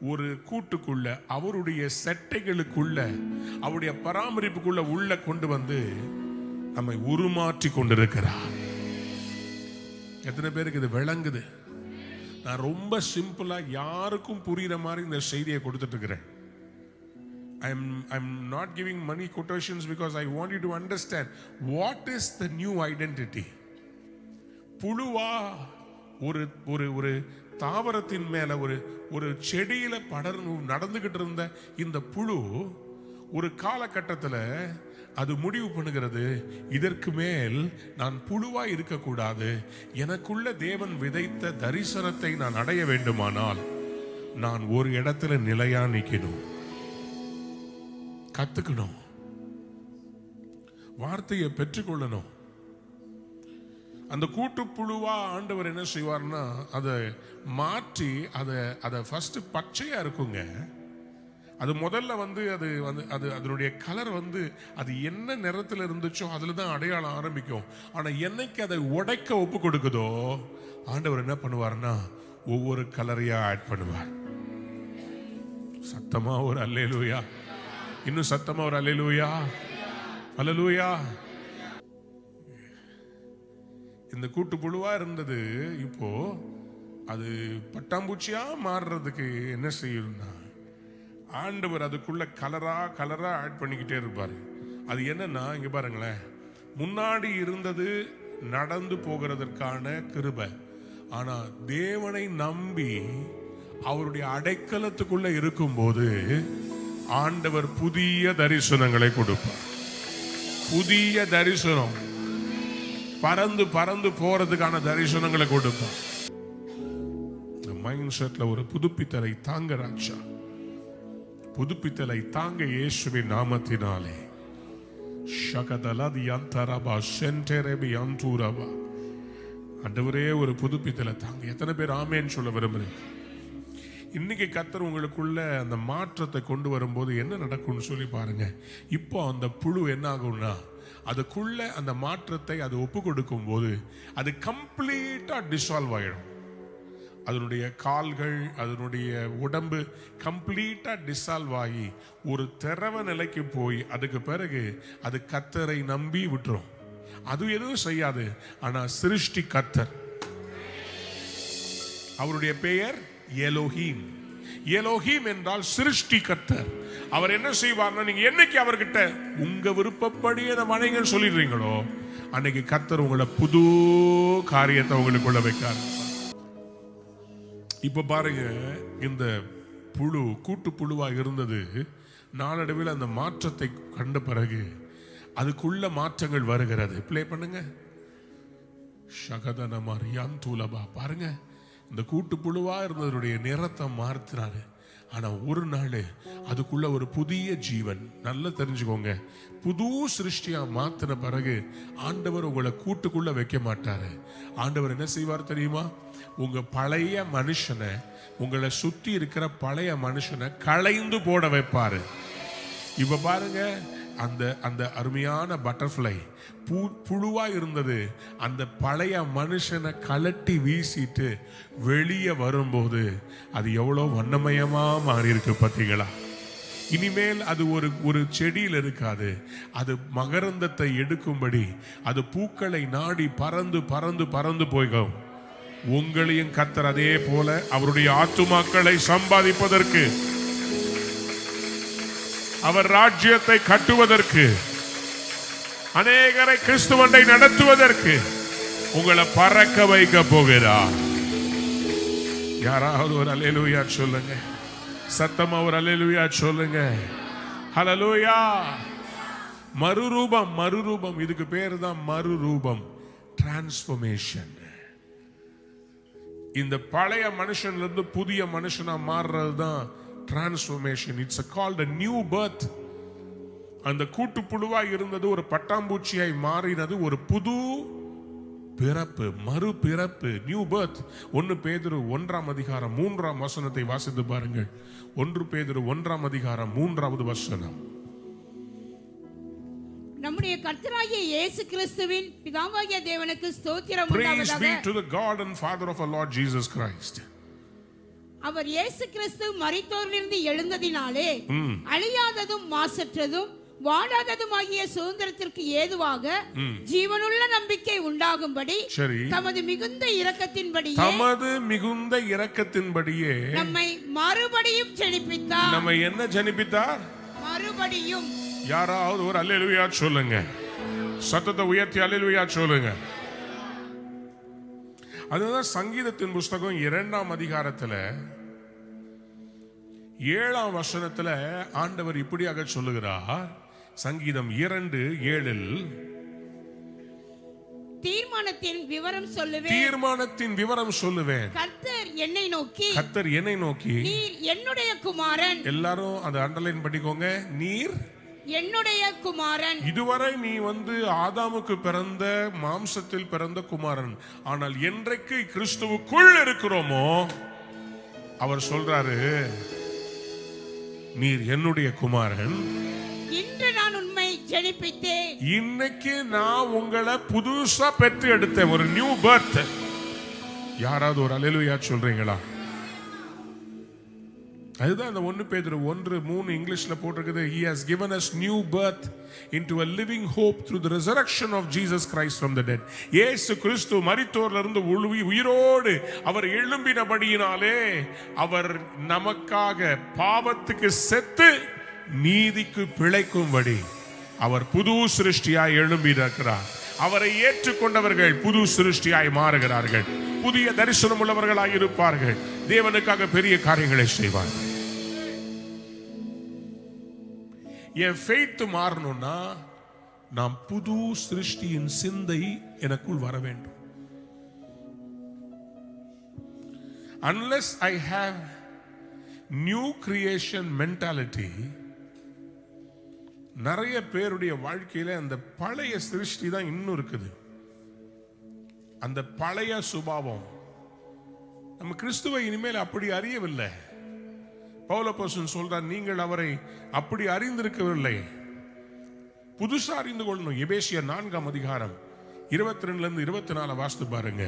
ஒரு கூட்டுக்குள்ள அவருடைய செட்டைகளுக்குள்ள அவருடைய பராமரிப்புக்குள்ள உள்ள கொண்டு வந்து நம்மை உருமாற்றி கொண்டிருக்கிறார். எத்தனை பேருக்கு இது விளங்குது? நான் ரொம்ப சிம்பிளா யாருக்கும் புரியுற மாதிரி இந்த செய்தியை கொடுத்துட்டு இருக்கிறேன். I'm not giving money quotations because I want you to understand what is the new identity. புழுவா ஒரு ஒரு ஒரு தாவரத்தின் மேல ஒரு செடியில படர்ந்து நடந்துகிட்டு இருந்த இந்த புழு ஒரு காலகட்டத்தில் அது முடிவு பண்ணுகிறது, இதற்கு மேல் நான் புழுவாய் இருக்கக்கூடாது. எனக்குள்ள தேவன் விதைத்த தரிசனத்தை நான் அடைய வேண்டுமானால் நான் ஒரு இடத்துல நிலையா நிக்கணும், கத்துக்கணும், வார்த்தையை பெற்றுக்கொள்ளணும். அந்த கூட்டுப்புழுவா ஆண்டவர் என்ன செய்வார்னா, அதை மாற்றி அதை ஃபர்ஸ்ட் பச்சையா இருக்குங்க. அது முதல்ல அது அதனுடைய கலர் அது என்ன நிறத்தில் இருந்துச்சோ அதுல தான் அடையாளம் ஆரம்பிக்கும். ஆனா என்னைக்கு அதை உடைக்க ஒப்பு கொடுக்குதோ, ஆண்டவர் என்ன பண்ணுவார்னா, ஒவ்வொரு கலரையா ஆட் பண்ணுவார். சத்தமா ஒரு அல்லேலூயா, இன்னும் சத்தமா ஒரு அல்லேலூயா, அல்லேலூயா. இந்த கூட்டு புழுவா இருந்தது இப்போ அது பட்டாம்பூச்சியா மாறுறதுக்கு என்ன செய்யணும்னா, ஆண்டவர் அதுக்குள்ள கலரா ஆட் பண்ணிக்கிட்டே இருப்பாரு. அது என்னன்னா, இங்க பாருங்களேன், முன்னாடி இருந்தது நடந்து போகிறதற்கான கிருபை. ஆனா தேவனை நம்பி அவருடைய அடைக்கலத்துக்குள்ள இருக்கும்போது ஆண்டவர் புதிய தரிசனங்களை கொடுப்பார். புதிய தரிசனம், பறந்து பறந்து போறதுக்கான தரிசனங்களை கொடுப்பார். மைண்ட் செட்ல ஒரு புதுப்பித்தலை தாங்க ராஜா, புதுப்பித்தலை தாங்க இயேசுவின் நாமத்தினாலே. ஆண்டவரே ஒரு புதுப்பித்தலை தாங்க. எத்தனை பேர் ஆமேன்னு சொல்ல விரும்புறீங்க? இன்னைக்கு கர்த்தர் உங்களுக்குள்ள அந்த மாற்றத்தை கொண்டு வரும்போது என்ன நடக்கும்னு சொல்லி பாருங்க. இப்போ அந்த புழு என்ன ஆகும்னா, அதுக்குள்ள அந்த மாற்றத்தை அது ஒப்பு கொடுக்கும் போது அது கம்ப்ளீட்டா டிசால்வ் ஆயிடும். அதனுடைய கால்கள், அதனுடைய உடம்பு கம்ப்ளீட்டா டிசால்வ் ஆகி ஒரு திரவ நிலைக்கு போய் அதுக்கு பிறகு அது கர்த்தரை நம்பி விட்டுரும். அது எதுவும் செய்யாது. ஆனா சிருஷ்டி கர்த்தர், அவருடைய பெயர் எலோஹீம். எலோஹீம் என்றால் சிருஷ்டி கர்த்தர். அவர் என்ன செய்வார்னா, நீங்க என்னைக்கு அவர்கிட்ட உங்க விருப்பப்படி வணங்கன்னு சொல்லிடுறீங்களோ, அன்னைக்கு கர்த்தர் உங்களை புது காரியத்தை உங்களுக்குள்ள வைக்கார். இப்ப பாருங்க, இந்த புழு கூட்டு புழுவா இருந்தது நாளடைவில் அந்த மாற்றத்தை கண்ட பிறகு அதுக்குள்ள மாற்றங்கள் வருகிறது. பிளே பண்ணுங்க. பாருங்க, இந்த கூட்டு புழுவா இருந்ததுடைய நிறத்தை மாற்றினாரு. ஆனா ஒரு நாள் அதுக்குள்ள ஒரு புதிய ஜீவன், நல்லா தெரிஞ்சுக்கோங்க, புது சிருஷ்டியா மாத்தின பிறகு ஆண்டவர் உங்களை கூட்டுக்குள்ள வைக்க மாட்டாரு. ஆண்டவர் என்ன செய்வார் தெரியுமா? உங்க பழைய மனுஷனை, உங்களை சுத்தி இருக்கிற பழைய மனுஷனை களைந்து போட வைப்பாரு. இப்ப பாருங்க, அந்த அந்த அருமையான பட்டர்ஃப்ளை புழுவா இருந்தது, அந்த பழைய மனுஷனை கலட்டி வீசிட்டு வெளியே வரும்போது அது எவ்வளவு வண்ணமயமா மாறி இருக்கு பார்த்தீங்களா? இனிமேல் அது ஒரு செடியில் இருக்காது, அது மகரந்தத்தை எடுக்கும்படி அது பூக்களை நாடி பறந்து பறந்து பறந்து போகும். உங்களையும் கர்த்தர் அதே போல அவருடைய ஆத்துமாக்களை சம்பாதிப்பதற்கு, அவர் ராஜ்யத்தை கட்டுவதற்கு, அநேகரை கிறிஸ்துவண்டை நடத்துவதற்கு உங்களை பறக்க வைக்க போகிறார். யாராவது ஒரு அல்லேலூயா சொல்லுங்க, சத்தமா ஒரு அல்லேலூயா சொல்லுங்க. ஹல்லேலூயா. மறுரூபம், மறுரூபம், இதுக்கு பேரு தான் மறுரூபம், டிரான்ஸ்ஃபர்மேஷன். இந்த பழைய மனுஷன்ல இருந்து புதிய மனுஷனா மாறுறது தான் transformation. It's called a new birth. அந்த கூட்டுப்புழுவா இருந்தது ஒரு பட்டாம்பூச்சியாய் மாறினது ஒரு புது பிறப்பு, மறுபிறப்பு, நியூ பர்த். 1 பேதுரு 1:3 வாசித்து பாருங்கள். 1 பேதுரு 1:3 நம்முடைய கர்த்தராகிய இயேசு கிறிஸ்துவின் பிதாவாகிய தேவனுக்கு ஸ்தோத்திரம் Praise உண்டாவதாக. be to the God and Father of our Lord Jesus Christ. அவர் இயேசு கிறிஸ்து மரித்தோரிலிருந்து எழுந்ததினாலே அழியாததும் மாசற்றதும் வாடாததுமாகிய சுதந்திரத்திற்கு ஏதுவாக ஜீவனுள்ள நம்பிக்கை உண்டாகும்படி தமது மிகுந்த இரக்கத்தின்படியே நம்மை மறுபடியும் ஜெனிப்பித்தார். நம்மை என்ன ஜெனிப்பித்தார்? மறுபடியும். யாராவது ஒரு அல்லேலூயா சொல்லுங்க, சத்தத்தை உயர்த்தி அல்லேலூயா சொல்லுங்க. அதுதான் சங்கீதத்தின் புஸ்தகம் 2ஆம் அதிகாரத்துல 7ஆம் வசனத்துல ஆண்டவர் இப்படியாக சொல்லுகிறார். சங்கீதம் 2:7, தீர்மானத்தின் விவரம் சொல்லுவேன். கர்த்தர் என்னை நோக்கி நீர் என்னுடைய குமாரன். எல்லாரும் அதை அண்டர்லைன் பண்ணிக்கோங்க, நீர் என்னுடைய குமாரன். இதுவரை நீ ஆதாமுக்கு பிறந்த மாம்சத்தில் பிறந்த குமாரன். ஆனால் என்றைக்கு கிறிஸ்துவுக்குள் இருக்கிறோமோ அவர் சொல்றாரு, நீர் என்னுடைய குமாரன். இன்று நான் உம்மை ஜெனிப்பித்தேன். இன்னைக்கு நான் உங்களை புதுசா பெற்று எடுத்தேன், ஒரு நியூ பர்த். யாராவது ஒரு அல்லேலூயா சொல்றீங்களா? அதுதான் அந்த 1 பேதுரு 1:3 இங்கிலீஷ்ல போட்டிருக்குது. He has given us new birth into a living hope through the resurrection of Jesus Christ from the dead. இயேசு கிறிஸ்து மரித்தோரிலிருந்து உயிரோடு அவர் எழும்பினபடியினாலே அவர் நமக்காக பாவத்துக்கு செத்து நீதிக்கு பிழைக்கும்படி அவர் புது சிருஷ்டியாய் எழும்பியிருக்கிறார். அவரை ஏற்றுக்கொண்டவர்கள் புது சிருஷ்டியாய் மாறுகிறார்கள், புதிய தரிசனம் உள்ளவர்களாய் இருப்பார்கள், தேவனுக்காக பெரிய காரியங்களை செய்வார்கள். என் ஃபெய்த் மாறணும்னா நாம் புது சிருஷ்டியின் சிந்தை எனக்குள் வர வேண்டும். Unless I have new creation mentality, நிறைய பேருடைய வாழ்க்கையில அந்த பழைய சிருஷ்டி தான் இன்னும் இருக்குது. அந்த பழைய சுபாவம் நம்ம கிறிஸ்துவை இனிமேல் அப்படி அறியவில்லை. பவுலப்போஸ்தலன் சொல்றார், நீங்கள் அவரை அப்படி அறிந்திருக்கவில்லை, புதுசா அறிந்து கொள்ளணும். எபேசியர் 4ஆம் அதிகாரம் 22-24 வாசித்து பாருங்க.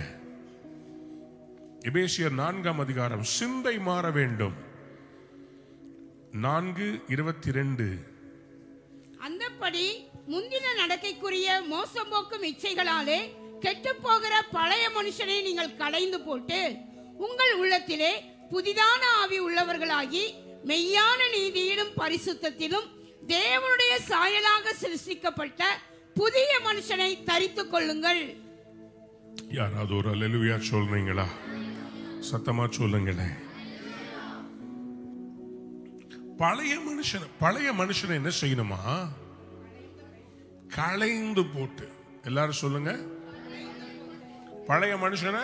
எபேசியர் 4ஆம் அதிகாரம், சிந்தை மாற வேண்டும். 4:22. அந்தப்படி முந்தின நடக்கைக்குரிய மோசம் போக்கும் இச்சைகளாலே கெட்டு போகிற பழைய மனுஷனை நீங்கள் களைந்து போட்டு உங்கள் உள்ளத்திலே புதிதான ஆவி உள்ளவர்களாகி மெய்யான நீதியிலும் பரிசுத்தத்திலும் தேவனுடைய சாயலாக சிருஷ்டிக்கப்பட்ட புதிய மனுஷனை தரித்துக் கொள்ளுங்கள். யாராவது ஒரு அல்லேலூயா சொல்றீங்களா? சத்தமா சொல்லுங்களேன். பழைய மனுஷனை என்ன செய்யணுமா? களைந்து போட்டு. எல்லாரும் சொல்லுங்க, பழைய மனுஷனை.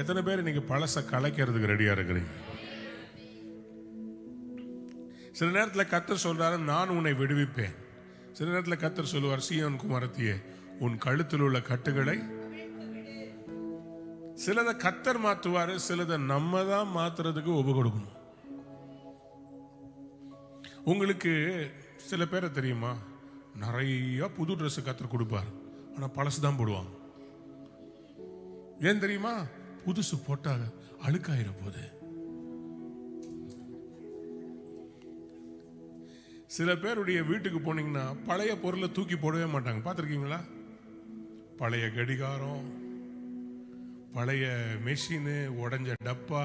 எத்தனை பேர் நீங்க பழச கலைக்கிறதுக்கு ரெடியா இருக்கிறீங்க? சில நேரத்தில் கர்த்தர் சொல்றாரு, நான் உன்னை விடுவிப்பேன். சில நேரத்தில் கர்த்தர் சொல்லுவார், சீயோன் குமாரத்தியே, உன் கழுத்தில் உள்ள கட்டுகளை. சிலதை கர்த்தர் மாற்றுவாரு, சிலதை நம்ம தான் மாத்துறதுக்கு ஒப்பு கொடுக்கணும். உங்களுக்கு சில பேரை தெரியுமா, நிறைய புது ட்ரெஸ் கர்த்தர் கொடுப்பார், ஆனா பழசு தான் போடுவாங்க. ஏன் தெரியுமா? புதுசு போட்டாக அழுக்காயிர போது. சில பேருடைய வீட்டுக்கு போனீங்கன்னா பழைய பொருளை தூக்கி போடவே மாட்டாங்க, பார்த்துருக்கீங்களா? பழைய கடிகாரம், பழைய மெஷினு, உடஞ்ச டப்பா,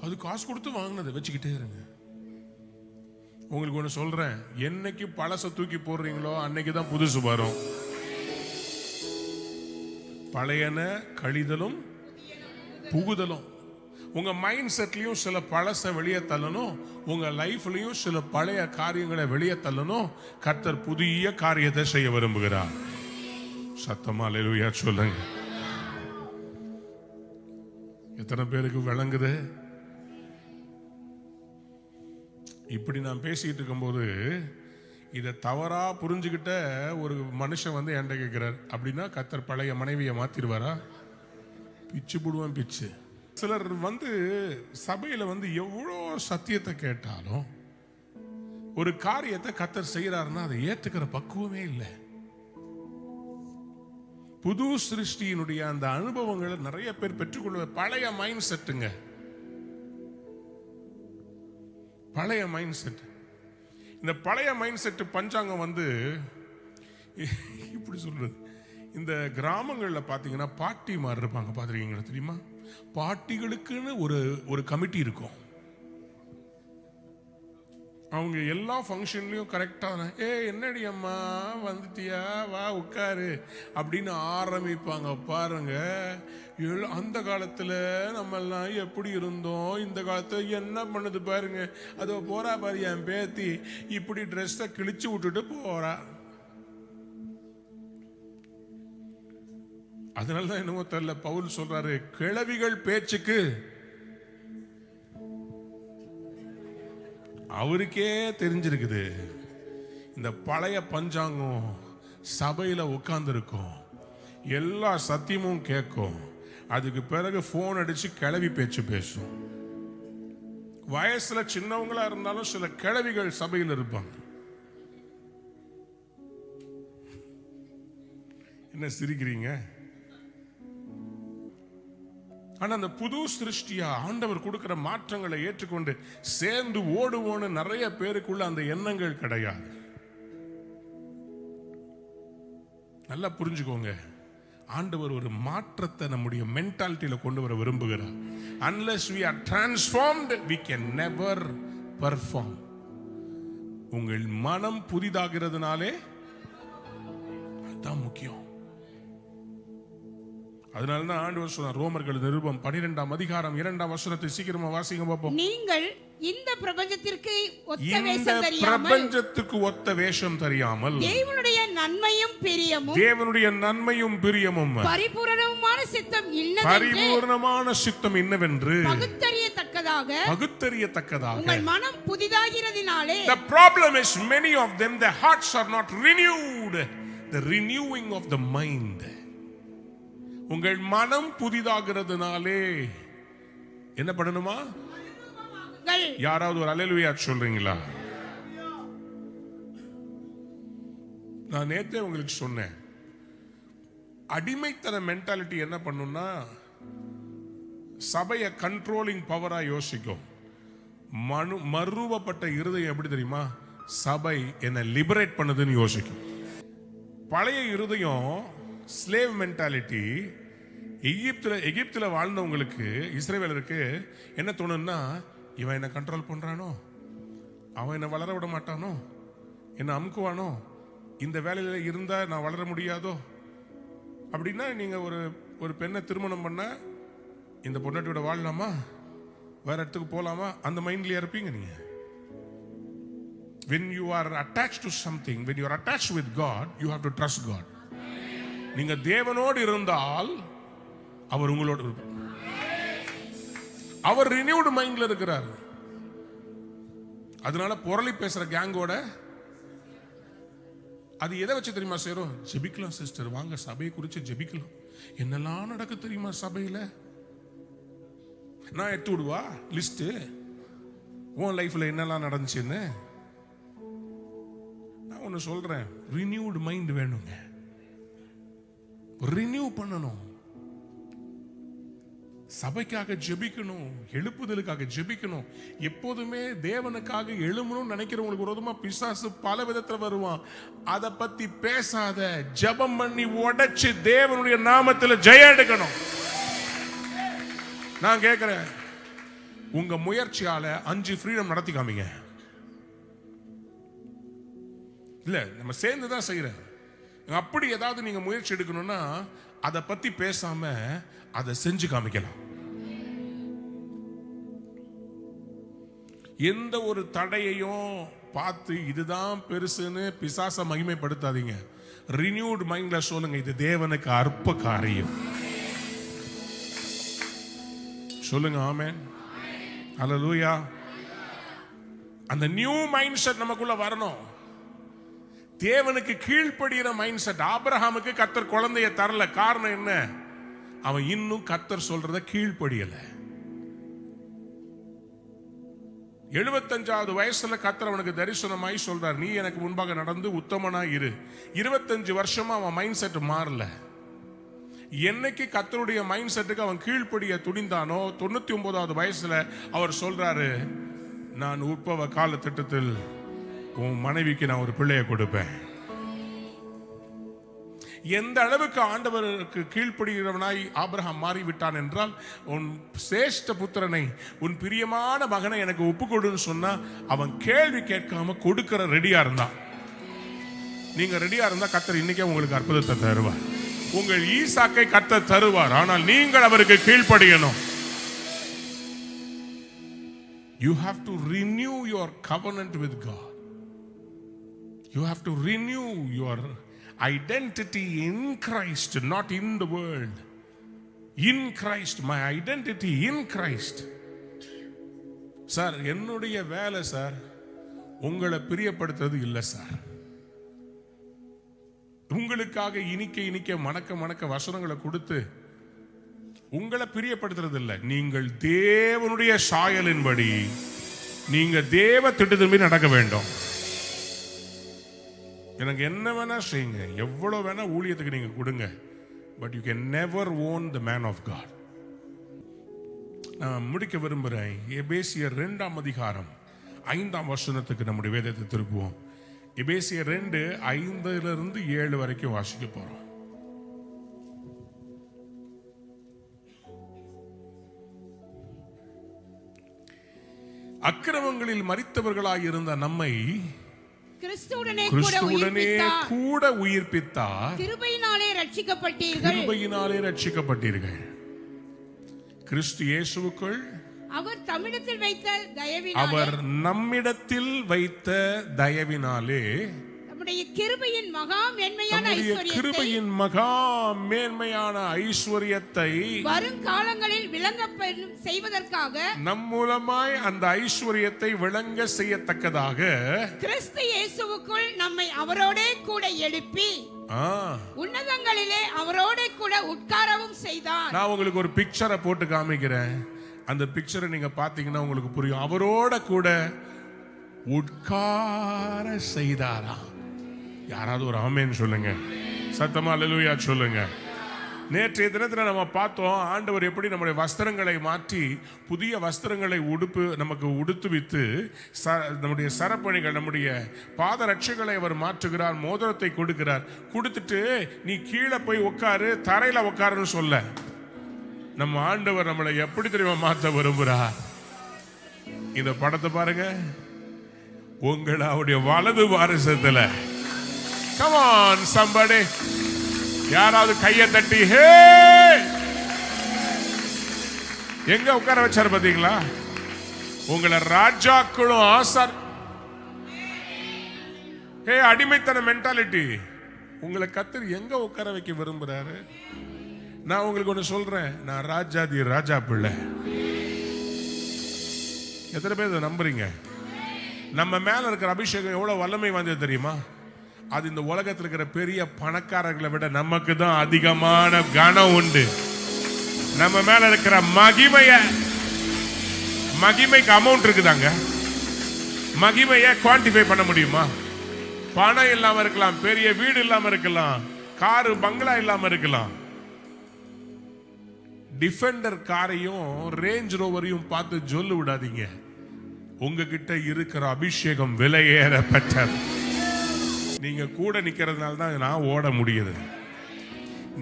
அது காசு கொடுத்து வாங்கினதை வச்சுக்கிட்டே இருங்க. உங்களுக்கு ஒன்று சொல்றேன், என்னைக்கு பழச தூக்கி போடுறீங்களோ அன்னைக்கு தான் புதுசு வரும். பழையன கழிதலும் புகுதலும். உங்க மைண்ட் செட்லயும் சில பழச வெளியே தள்ளணும், உங்க லைஃப்லயும் சில பழைய காரியங்களை வெளியே தள்ளணும். கர்த்தர் புதிய காரியத்தை செய்ய விரும்புகிறார். சத்தமா அல்லேலூயா சொல்லுங்க. எத்தனை பேருக்கு விளங்குது? இப்படி நான் பேசிட்டு இருக்கும்போது இதை தவறா புரிஞ்சுக்கிட்ட ஒரு மனுஷன் வந்து என்கிட்ட கேட்கிறார், அப்படின்னா கர்த்தர் பழைய மனைவியை மாத்திருவாரா? பிச்சு போடுவான் பிச்சு. சிலர் வந்து சபையில வந்து எவ்வளோ சத்தியத்தை கேட்டாலும் ஒரு காரியத்தை கர்த்தர் செய்யறாருன்னா அதை ஏத்துக்கிற பக்குவமே இல்லை. புது சிருஷ்டியினுடைய அந்த அனுபவங்களை நிறைய பேர் பெற்றுக்கொள்ள பழைய மைண்ட் செட்டுங்க, பழைய மைண்ட் செட். இந்த பழைய மைண்ட் செட் பஞ்சாங்கம் வந்து இப்படி சொல்றது, இந்த கிராமங்களில் பார்த்தீங்கன்னா பாட்டி மாதிரி இருப்பாங்க, பார்த்துருக்கீங்களா? தெரியுமா? பாட்டிகளுக்குன்னு ஒரு கமிட்டி இருக்கும். அவங்க எல்லா ஃபங்க்ஷன்லையும் கரெக்டான, என்னடி அம்மா வந்துட்டியா, வா உட்காரு அப்படின்னு ஆரம்பிப்பாங்க. பாருங்க, அந்த காலத்தில் நம்ம எல்லாம் எப்படி இருந்தோம், இந்த காலத்தில் என்ன பண்ணுது பாருங்க. அதோ போறா பாரு என் பேத்தி, இப்படி ட்ரெஸ்ஸை கிழிச்சு விட்டுட்டு போறா. அதனாலதான் என்னமோ தெரியல, பவுல் சொல்றாரு, கிழவிகள் பேச்சுக்கு அவருக்கே தெரிஞ்சிருக்குது. இந்த பழைய பஞ்சாங்கம் சபையில உட்கார்ந்து இருக்கும், எல்லா சத்தியமும் கேட்கும். அதுக்கு பிறகு போன் அடிச்சு கிளவி பேச்சு பேசும். வயசுல சின்னவங்களா இருந்தாலும் சில கிழவிகள் சபையில் இருப்பாங்க. என்ன சிரிக்கிறீங்க? ஆனா அந்த புது சிருஷ்டியா ஆண்டவர் கொடுக்கிற மாற்றங்களை ஏற்றுக்கொண்டு சேர்ந்து ஓடுவோன்னு நிறைய பேருக்குள்ள அந்த எண்ணங்கள் கிடையாது. நல்லா புரிஞ்சுக்கோங்க, ஆண்டவர் ஒரு மாற்றத்தை நம்முடைய மென்டாலிட்டியில கொண்டு வர விரும்புகிறார். Unless we are transformed, we can never perform. உங்கள் மனம் புதிதாகிறதுனாலே அதுதான் முக்கியம். அதனாலதான் ஆண்டவர் சொன்னார், ரோமர்கள் நிருபம் 12ஆம் அதிகாரம் 2ஆம் வசனத்தை சீக்கிரமா வாசிங்க பாப்போம். நீங்கள் இந்த பிரபஞ்சத்திற்கு ஒத்த வேஷம் தெரியாமல் தேவனுடைய நன்மையும் பிரியமும் பரிபூரணமான சித்தம் என்னவென்று பகுத்தறியத்தக்கதாக உங்கள் மனம் புதிதாகிறதினாலே. The problem is many of them, their hearts are not renewed. The renewing of the mind. உங்கள் மனம் புதிதாகிறதுனாலே என்ன பண்ணணுமா? யாராவது ஒரு அல்லேலூயா சொல்றீங்களா? நான் நேத்தே உங்களுக்கு சொன்னேன், அடிமைத்தன மென்டாலிட்டி என்ன பண்ணும்னா சபையை கண்ட்ரோலிங் பவரா யோசிக்கும். மறுவப்பட்ட இருதயம் எப்படி தெரியுமா? சபை என்ன லிபரேட் பண்ணுதுன்னு யோசிக்கும். பழைய இருதயம் ஸ்லேவ் மென்டாலிட்டி. எகிப்துல வாழ்ந்தவங்களுக்கு, இஸ்ரவேலருக்கு என்ன தோணுன்னா, இவன் என்ன கண்ட்ரோல் பண்றானோ, அவன் என்ன வளர விட மாட்டானோ, என்ன அமுக்குவானோ, இந்த வேலையில இருந்தா நான் வளர முடியாதோ அப்படின்னா நீங்க ஒரு பெண்ணை திருமணம் பண்ண, இந்த பொண்டாட்டியோட வாழலாமா, வேற இடத்துக்கு போலாமா, அந்த மைண்ட்லயே இருப்பீங்க நீங்க. When you are attached to something, when you are attached with God, you have to trust God. நீங்க தேவனோடு இருந்தால் அவர் உங்களோடு இருப்பார். அவர் ரினியூடு மைண்ட்ல இருக்கிறார். அதனால புரளி பேசுற கேங்கோட அது எதை வச்சு தெரியுமா சேரும்? ஜெபிக்கலாம் சிஸ்டர், வாங்க சபையை குறித்து ஜெபிக்கலாம். என்னெல்லாம் நடக்கு தெரியுமா சபையில? நான் எடுத்து விடுவா லிஸ்ட், உன் லைஃப்ல என்னெல்லாம் நடந்துச்சுன்னு. நான் ஒன்று சொல்றேன், ரினியூடு மைண்ட் வேணுங்க. ரினியூ பண்ணணும். சபைக்காக ஜெபிக்கணும், எழுப்புதலுக்காக ஜெபிக்கணும். எப்போதுமே தேவனுக்காக எழுமணும்னு நினைக்கிறவங்களுக்கு விரோதமா பிசாசு பல விதத்துல வருவான். அதை பத்தி பேசாத, ஜெபம் பண்ணி உடைச்சு தேவனுடைய நாமத்துல ஜெயம் எடுக்கணும். நான் கேட்கிறேன், உங்க முயற்சியால 5 ஃப்ரீடம் நடத்தி காமிங்க. இல்ல நம்ம சேர்ந்துதான் செய்யறேன். அப்படி ஏதாவது நீங்க முயற்சி எடுக்கணும்னா அதை பத்தி பேசாம அதை செஞ்சு காமிக்கலாம். எந்த ஒரு தடையையும் பார்த்து இதுதான் பெருசுன்னு பிசாச மகிமைப்படுத்தாதீங்க. ரினியூட் மைண்ட்ல சொல்லுங்க, இது தேவனுக்கு அற்ப காரியம். சொல்லுங்க ஆமென், ஹல்லேலூயா. அந்த நியூ மைண்ட் செட் நமக்குள்ள வரணும். தேவனுக்கு கீழ்ப்படுகிற மைண்ட் செட். ஆபிரகாமுக்கு கர்த்தர் குழந்தைய தரல. காரணம் என்ன? அவன் இன்னும் கர்த்தர் சொல்றத கீழ்ப்படியல. 75வது வயசுல கர்த்தர் அவனுக்கு தரிசனமாய் சொல்றார், நீ எனக்கு முன்பாக நடந்து உத்தமனா இரு. 25 வருஷமா அவன் மைண்ட் செட் மாறல. என்னைக்கு கர்த்தருடைய மைண்ட் செட்டுக்கு அவன் கீழ்ப்படிய துணிந்தானோ 99வது வயசுல அவர் சொல்றாரு, நான் உற்பவ கால திட்டத்தில் உன் மனைவிக்கு நான் ஒரு பிள்ளையை கொடுப்பேன். எந்த அளவுக்கு ஆண்டவருக்கு கீழ்ப்படுகிறவனாய் ஆபிரகாம் மாறிவிட்டான் என்றால், உன் சிரேஷ்ட புத்திரனை, உன் பிரியமான மகனை எனக்கு ஒப்புக்கொடுன்னு சொன்னா அவன் கேள்வி கேட்காம கொடுக்கிற ரெடியா இருந்தான். நீங்க ரெடியா இருந்தா கர்த்தர் இன்னைக்கே உங்களுக்கு அற்புதத்தை தருவார். உங்கள் ஈசாக்கை கர்த்தர் தருவார். ஆனால் நீங்கள் அவருக்கு கீழ்ப்படியணும். You have to renew your covenant with God. You have to renew your identity in Christ, not in the world. In Christ, my identity in Christ. Sir, என்னுடைய வேலை சார் உங்களை பிரியப்படுத்துறது இல்லை சார். உங்களுக்காக இனிக்க மணக்க வசனங்களை கொடுத்து உங்களை பிரியப்படுத்துறது இல்லை. நீங்கள் தேவனுடைய சாயலின்படி, நீங்க தேவ திட்டத்தின்படி நடக்க வேண்டும். எனக்கு என்ன வேணா செய்யுங்க, எவ்வளவு வேணா ஊழியத்துக்கு நீங்க கொடுங்க, but you can never own the man of God. நான் முடிக்க விரும்புகிறேன். எபேசியர் 2ஆம் அதிகாரம் 5ஆம் வசனத்துக்கு நம்முடைய வேதத்தை திருப்புவோம். எபேசியர் 2:5 7 வரைக்கும் வாசிக்க போறோம். அக்கிரமங்களில் மரித்தவர்களாயிருந்த நம்மை கிறிஸ்துவுடனே கூட உயிர்ப்பித்தார். கிருபையினாலே ரட்சிக்கப்பட்டீர்கள். கிறிஸ்து இயேசுவுக்குள் அவர் நம்மிடத்தில் வைத்த தயவினாலே நம்முடைய கிருபையின் மகா மேன்மையான ஐஸ்வரியத்தை வருங்காலங்களில் விளங்க செய்வதற்காக, நம் மூலமாய் அந்த ஐஸ்வரியத்தை விளங்க செய்யத்தக்கதாக கிறிஸ்து இயேசுவுக்குள் நம்மை அவரோடே கூட எழுப்பி உன்னதங்களிலே அவரோடே கூட உட்காரவும் செய்தார். நான் உங்களுக்கு ஒரு பிக்சரை போட்டு காமிக்கிறேன். அந்த பிக்சரை நீங்க பாத்தீங்கன்னா உங்களுக்கு புரியும். அவரோட கூட உட்கார செய்தாரா? யாராவது ஒரு ஆமென் சொல்லுங்க, சத்தமா அல்லேலூயா சொல்லுங்க. நேற்றைய தினத்தில் நம்ம பார்த்தோம், ஆண்டவர் எப்படி நம்முடைய வஸ்திரங்களை மாற்றி புதிய வஸ்திரங்களை நமக்கு உடுத்துவித்து நம்முடைய சரப்பணிகள், நம்முடைய பாத ரட்சைகளை அவர் மாற்றுகிறார், மோதிரத்தை கொடுக்கிறார். கொடுத்துட்டு நீ கீழே போய் உட்காரு, தரையில உட்காருன்னு சொல்ல, நம்ம ஆண்டவர் நம்மளை எப்படி தெரியுமா மாற்ற விரும்புகிறார்? இந்த படத்தை பாருங்க. உங்களை அவருடைய வலது பாரசத்துல, come on somebody, யாராவது கையை தட்டி ஹே, எங்க உட்கார வச்சாரு பாத்தீங்களா? உங்களை ராஜாக்களும் ஆசார். ஹே, அடிமைத்தன மென்டாலிட்டி உங்களை கர்த்தர் எங்க உட்கார வைக்க விரும்புறாரு? நான் உங்களுக்கு ஒண்ணு சொல்றேன், நான் ராஜா பிள்ளை. எத்தனை பேர் இதை நம்புறீங்க? நம்ம மேல இருக்கிற அபிஷேகம் எவ்வளவு வல்லமை வந்தது தெரியுமா? அது இந்த உலகத்தில் இருக்கிற பெரிய பணக்காரர்களை விட நமக்கு தான் அதிகமான கனம் உண்டு. நம்ம மேல இருக்கிற மகிமைக்கு அமௌண்ட் இருக்குதாங்க. மகிமையை குவான்டிஃபை பண்ண முடியுமா? பணம் இல்லாம இருக்கலாம், பெரிய வீடு இல்லாம இருக்கலாம், காரு பங்களா இல்லாம இருக்கலாம். டிஃபெண்டர் காரையும் ரேஞ்ச் ரோவரையும் பார்த்து சொல்லு விடாதீங்க. உங்ககிட்ட இருக்கிற அபிஷேகம் விலையேறப்பட்டது. நீங்க கூட நிக்கிறதுனால தான் நான் ஓட முடியுது.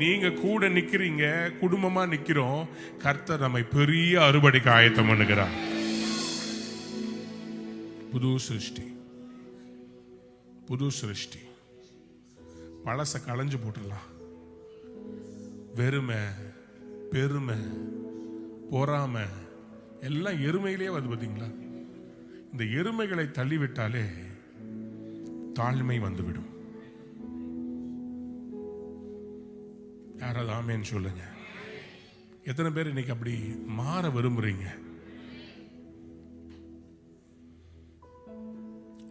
நீங்க கூட நிக்கிறீங்க, குடும்பமா நிக்கிறோம். கர்த்தர் நம்மை பெரிய அறுவடைக்கு ஆயத்தம் பண்ணுகிறார். புது சிருஷ்டி. பழச களைஞ்சு போட்டுடலாம். வெறுமை, பெருமை, பொறாமை எல்லாம் எருமையிலே வருது பார்த்தீங்களா? இந்த எருமைகளை தள்ளிவிட்டாலே தாழ்மை வந்துவிடும். யாராவது ஆமேன்னு சொல்லுங்க. எத்தனை பேர் இன்னைக்கு அப்படி மாற விரும்புறீங்க?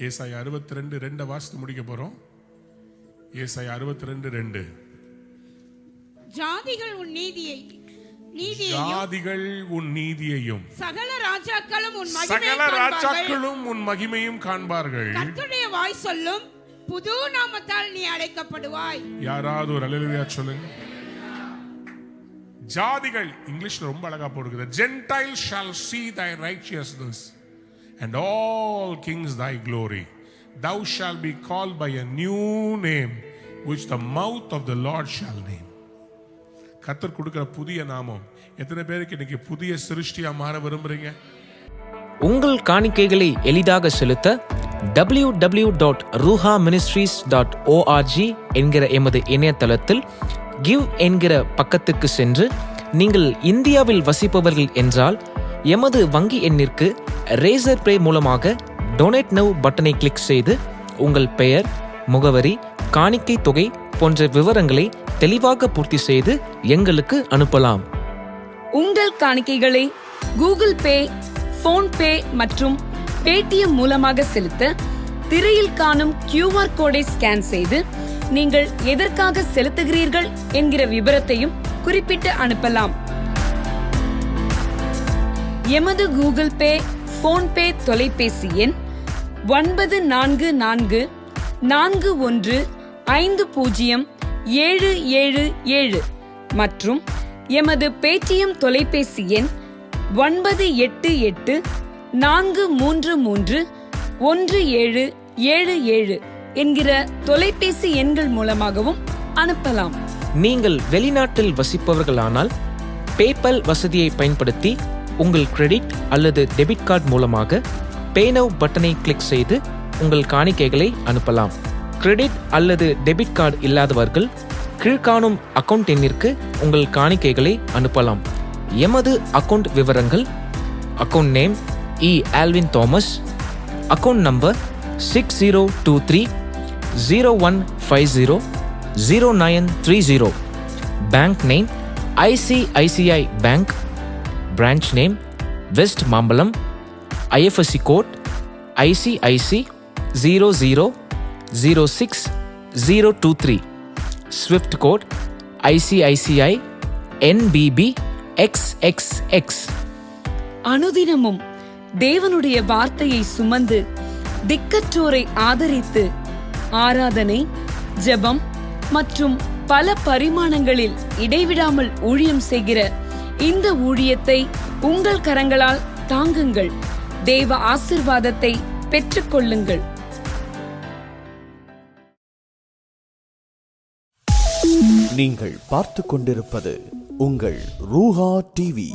ஏசாயா 62:2 வாசித்து முடிக்க போறோம். ஏசாயா 62:2. ஜாதிகள் உன் நீதியையும் சகல ராஜாக்களும் உன் மகிமையும் காண்பார்கள். கர்த்தருடைய வாய் சொல்லும் புது நாமத்தால் நீ அழைக்கப்படுவாய். யாராவது ஒரு அல்லேலூயா சொல்லுங்க. ஜாதிகள் இங்கிலீஷ்ல ரொம்ப அழகா போடுகிறது. Gentiles shall see thy righteousness and all kings thy glory. Thou shalt be called by a new name which the mouth of the Lord shall name. கர்த்தர் கொடுக்கிற புதிய நாமம். எத்தனை பேருக்கு இன்னைக்கு புதிய சிருஷ்டியா மாற விரும்புறீங்க? உங்கள் காணிக்கைகளை எளிதாக செலுத்த www.ruhaministries.org என்கிற எமது இணையதளத்தில் கிவ் என்கிற பக்கத்துக்கு சென்று, நீங்கள் இந்தியாவில் வசிப்பவர்கள் என்றால் எமது வங்கி எண்ணிற்கு ரேசர் பே மூலமாக டொனேட் நவ் பட்டனை கிளிக் செய்து உங்கள் பெயர், முகவரி, காணிக்கை தொகை போன்ற விவரங்களை தெளிவாக பூர்த்தி செய்து எங்களுக்கு அனுப்பலாம். உங்கள் காணிக்கைகளை கூகுள் பே, போன்பே மற்றும் பேடிஎம் மூலமாக செலுத்த திரையில் காணும் QR கோடை ஸ்கேன் செய்து நீங்கள் எதற்காக செலுத்துகிறீர்கள் என்கிற விபரத்தையும் குறிப்பிட்டு அனுப்பலாம். எமது கூகுள் பே, போன்பே தொலைபேசி எண் 9444150777 மற்றும் எமது பேடிஎம் தொலைபேசி எண் 9884331777 என்கிற தொலைபேசி எண்கள் மூலமாகவும் அனுப்பலாம். நீங்கள் வெளிநாட்டில் வசிப்பவர்களானால் பேபால் வசதியை பயன்படுத்தி உங்கள் கிரெடிட் அல்லது டெபிட் கார்டு மூலமாக பே நவ் பட்டனை கிளிக் செய்து உங்கள் காணிக்கைகளை அனுப்பலாம். கிரெடிட் அல்லது டெபிட் கார்டு இல்லாதவர்கள் கீழ்காணும் அக்கவுண்ட் எண்ணிற்கு உங்கள் காணிக்கைகளை அனுப்பலாம். எமது அக்கவுண்ட் விவரங்கள்: account name E. Alvin Thomas, account number 602301500930, bank name ICICI bank, branch name West Mambalam, IFSC code ICIC 0006023, swift code ICICI NBB XXX. அனுதினமும் தேவனுடைய வார்த்தையை சுமந்து திக்கற்றோரை ஆதரித்து ஆராதனை, ஜெபம் மற்றும் பல பரிமாணங்களில் இடைவிடாமல் ஊழியம் செய்கிற இந்த ஊழியத்தை உங்கள் கரங்களால் தாங்குங்கள். தேவ ஆசீர்வாதத்தை பெற்றுக்கொள்ளுங்கள். நீங்கள் பார்த்து கொண்டிருப்பது உங்கள் ரூஹா டிவி.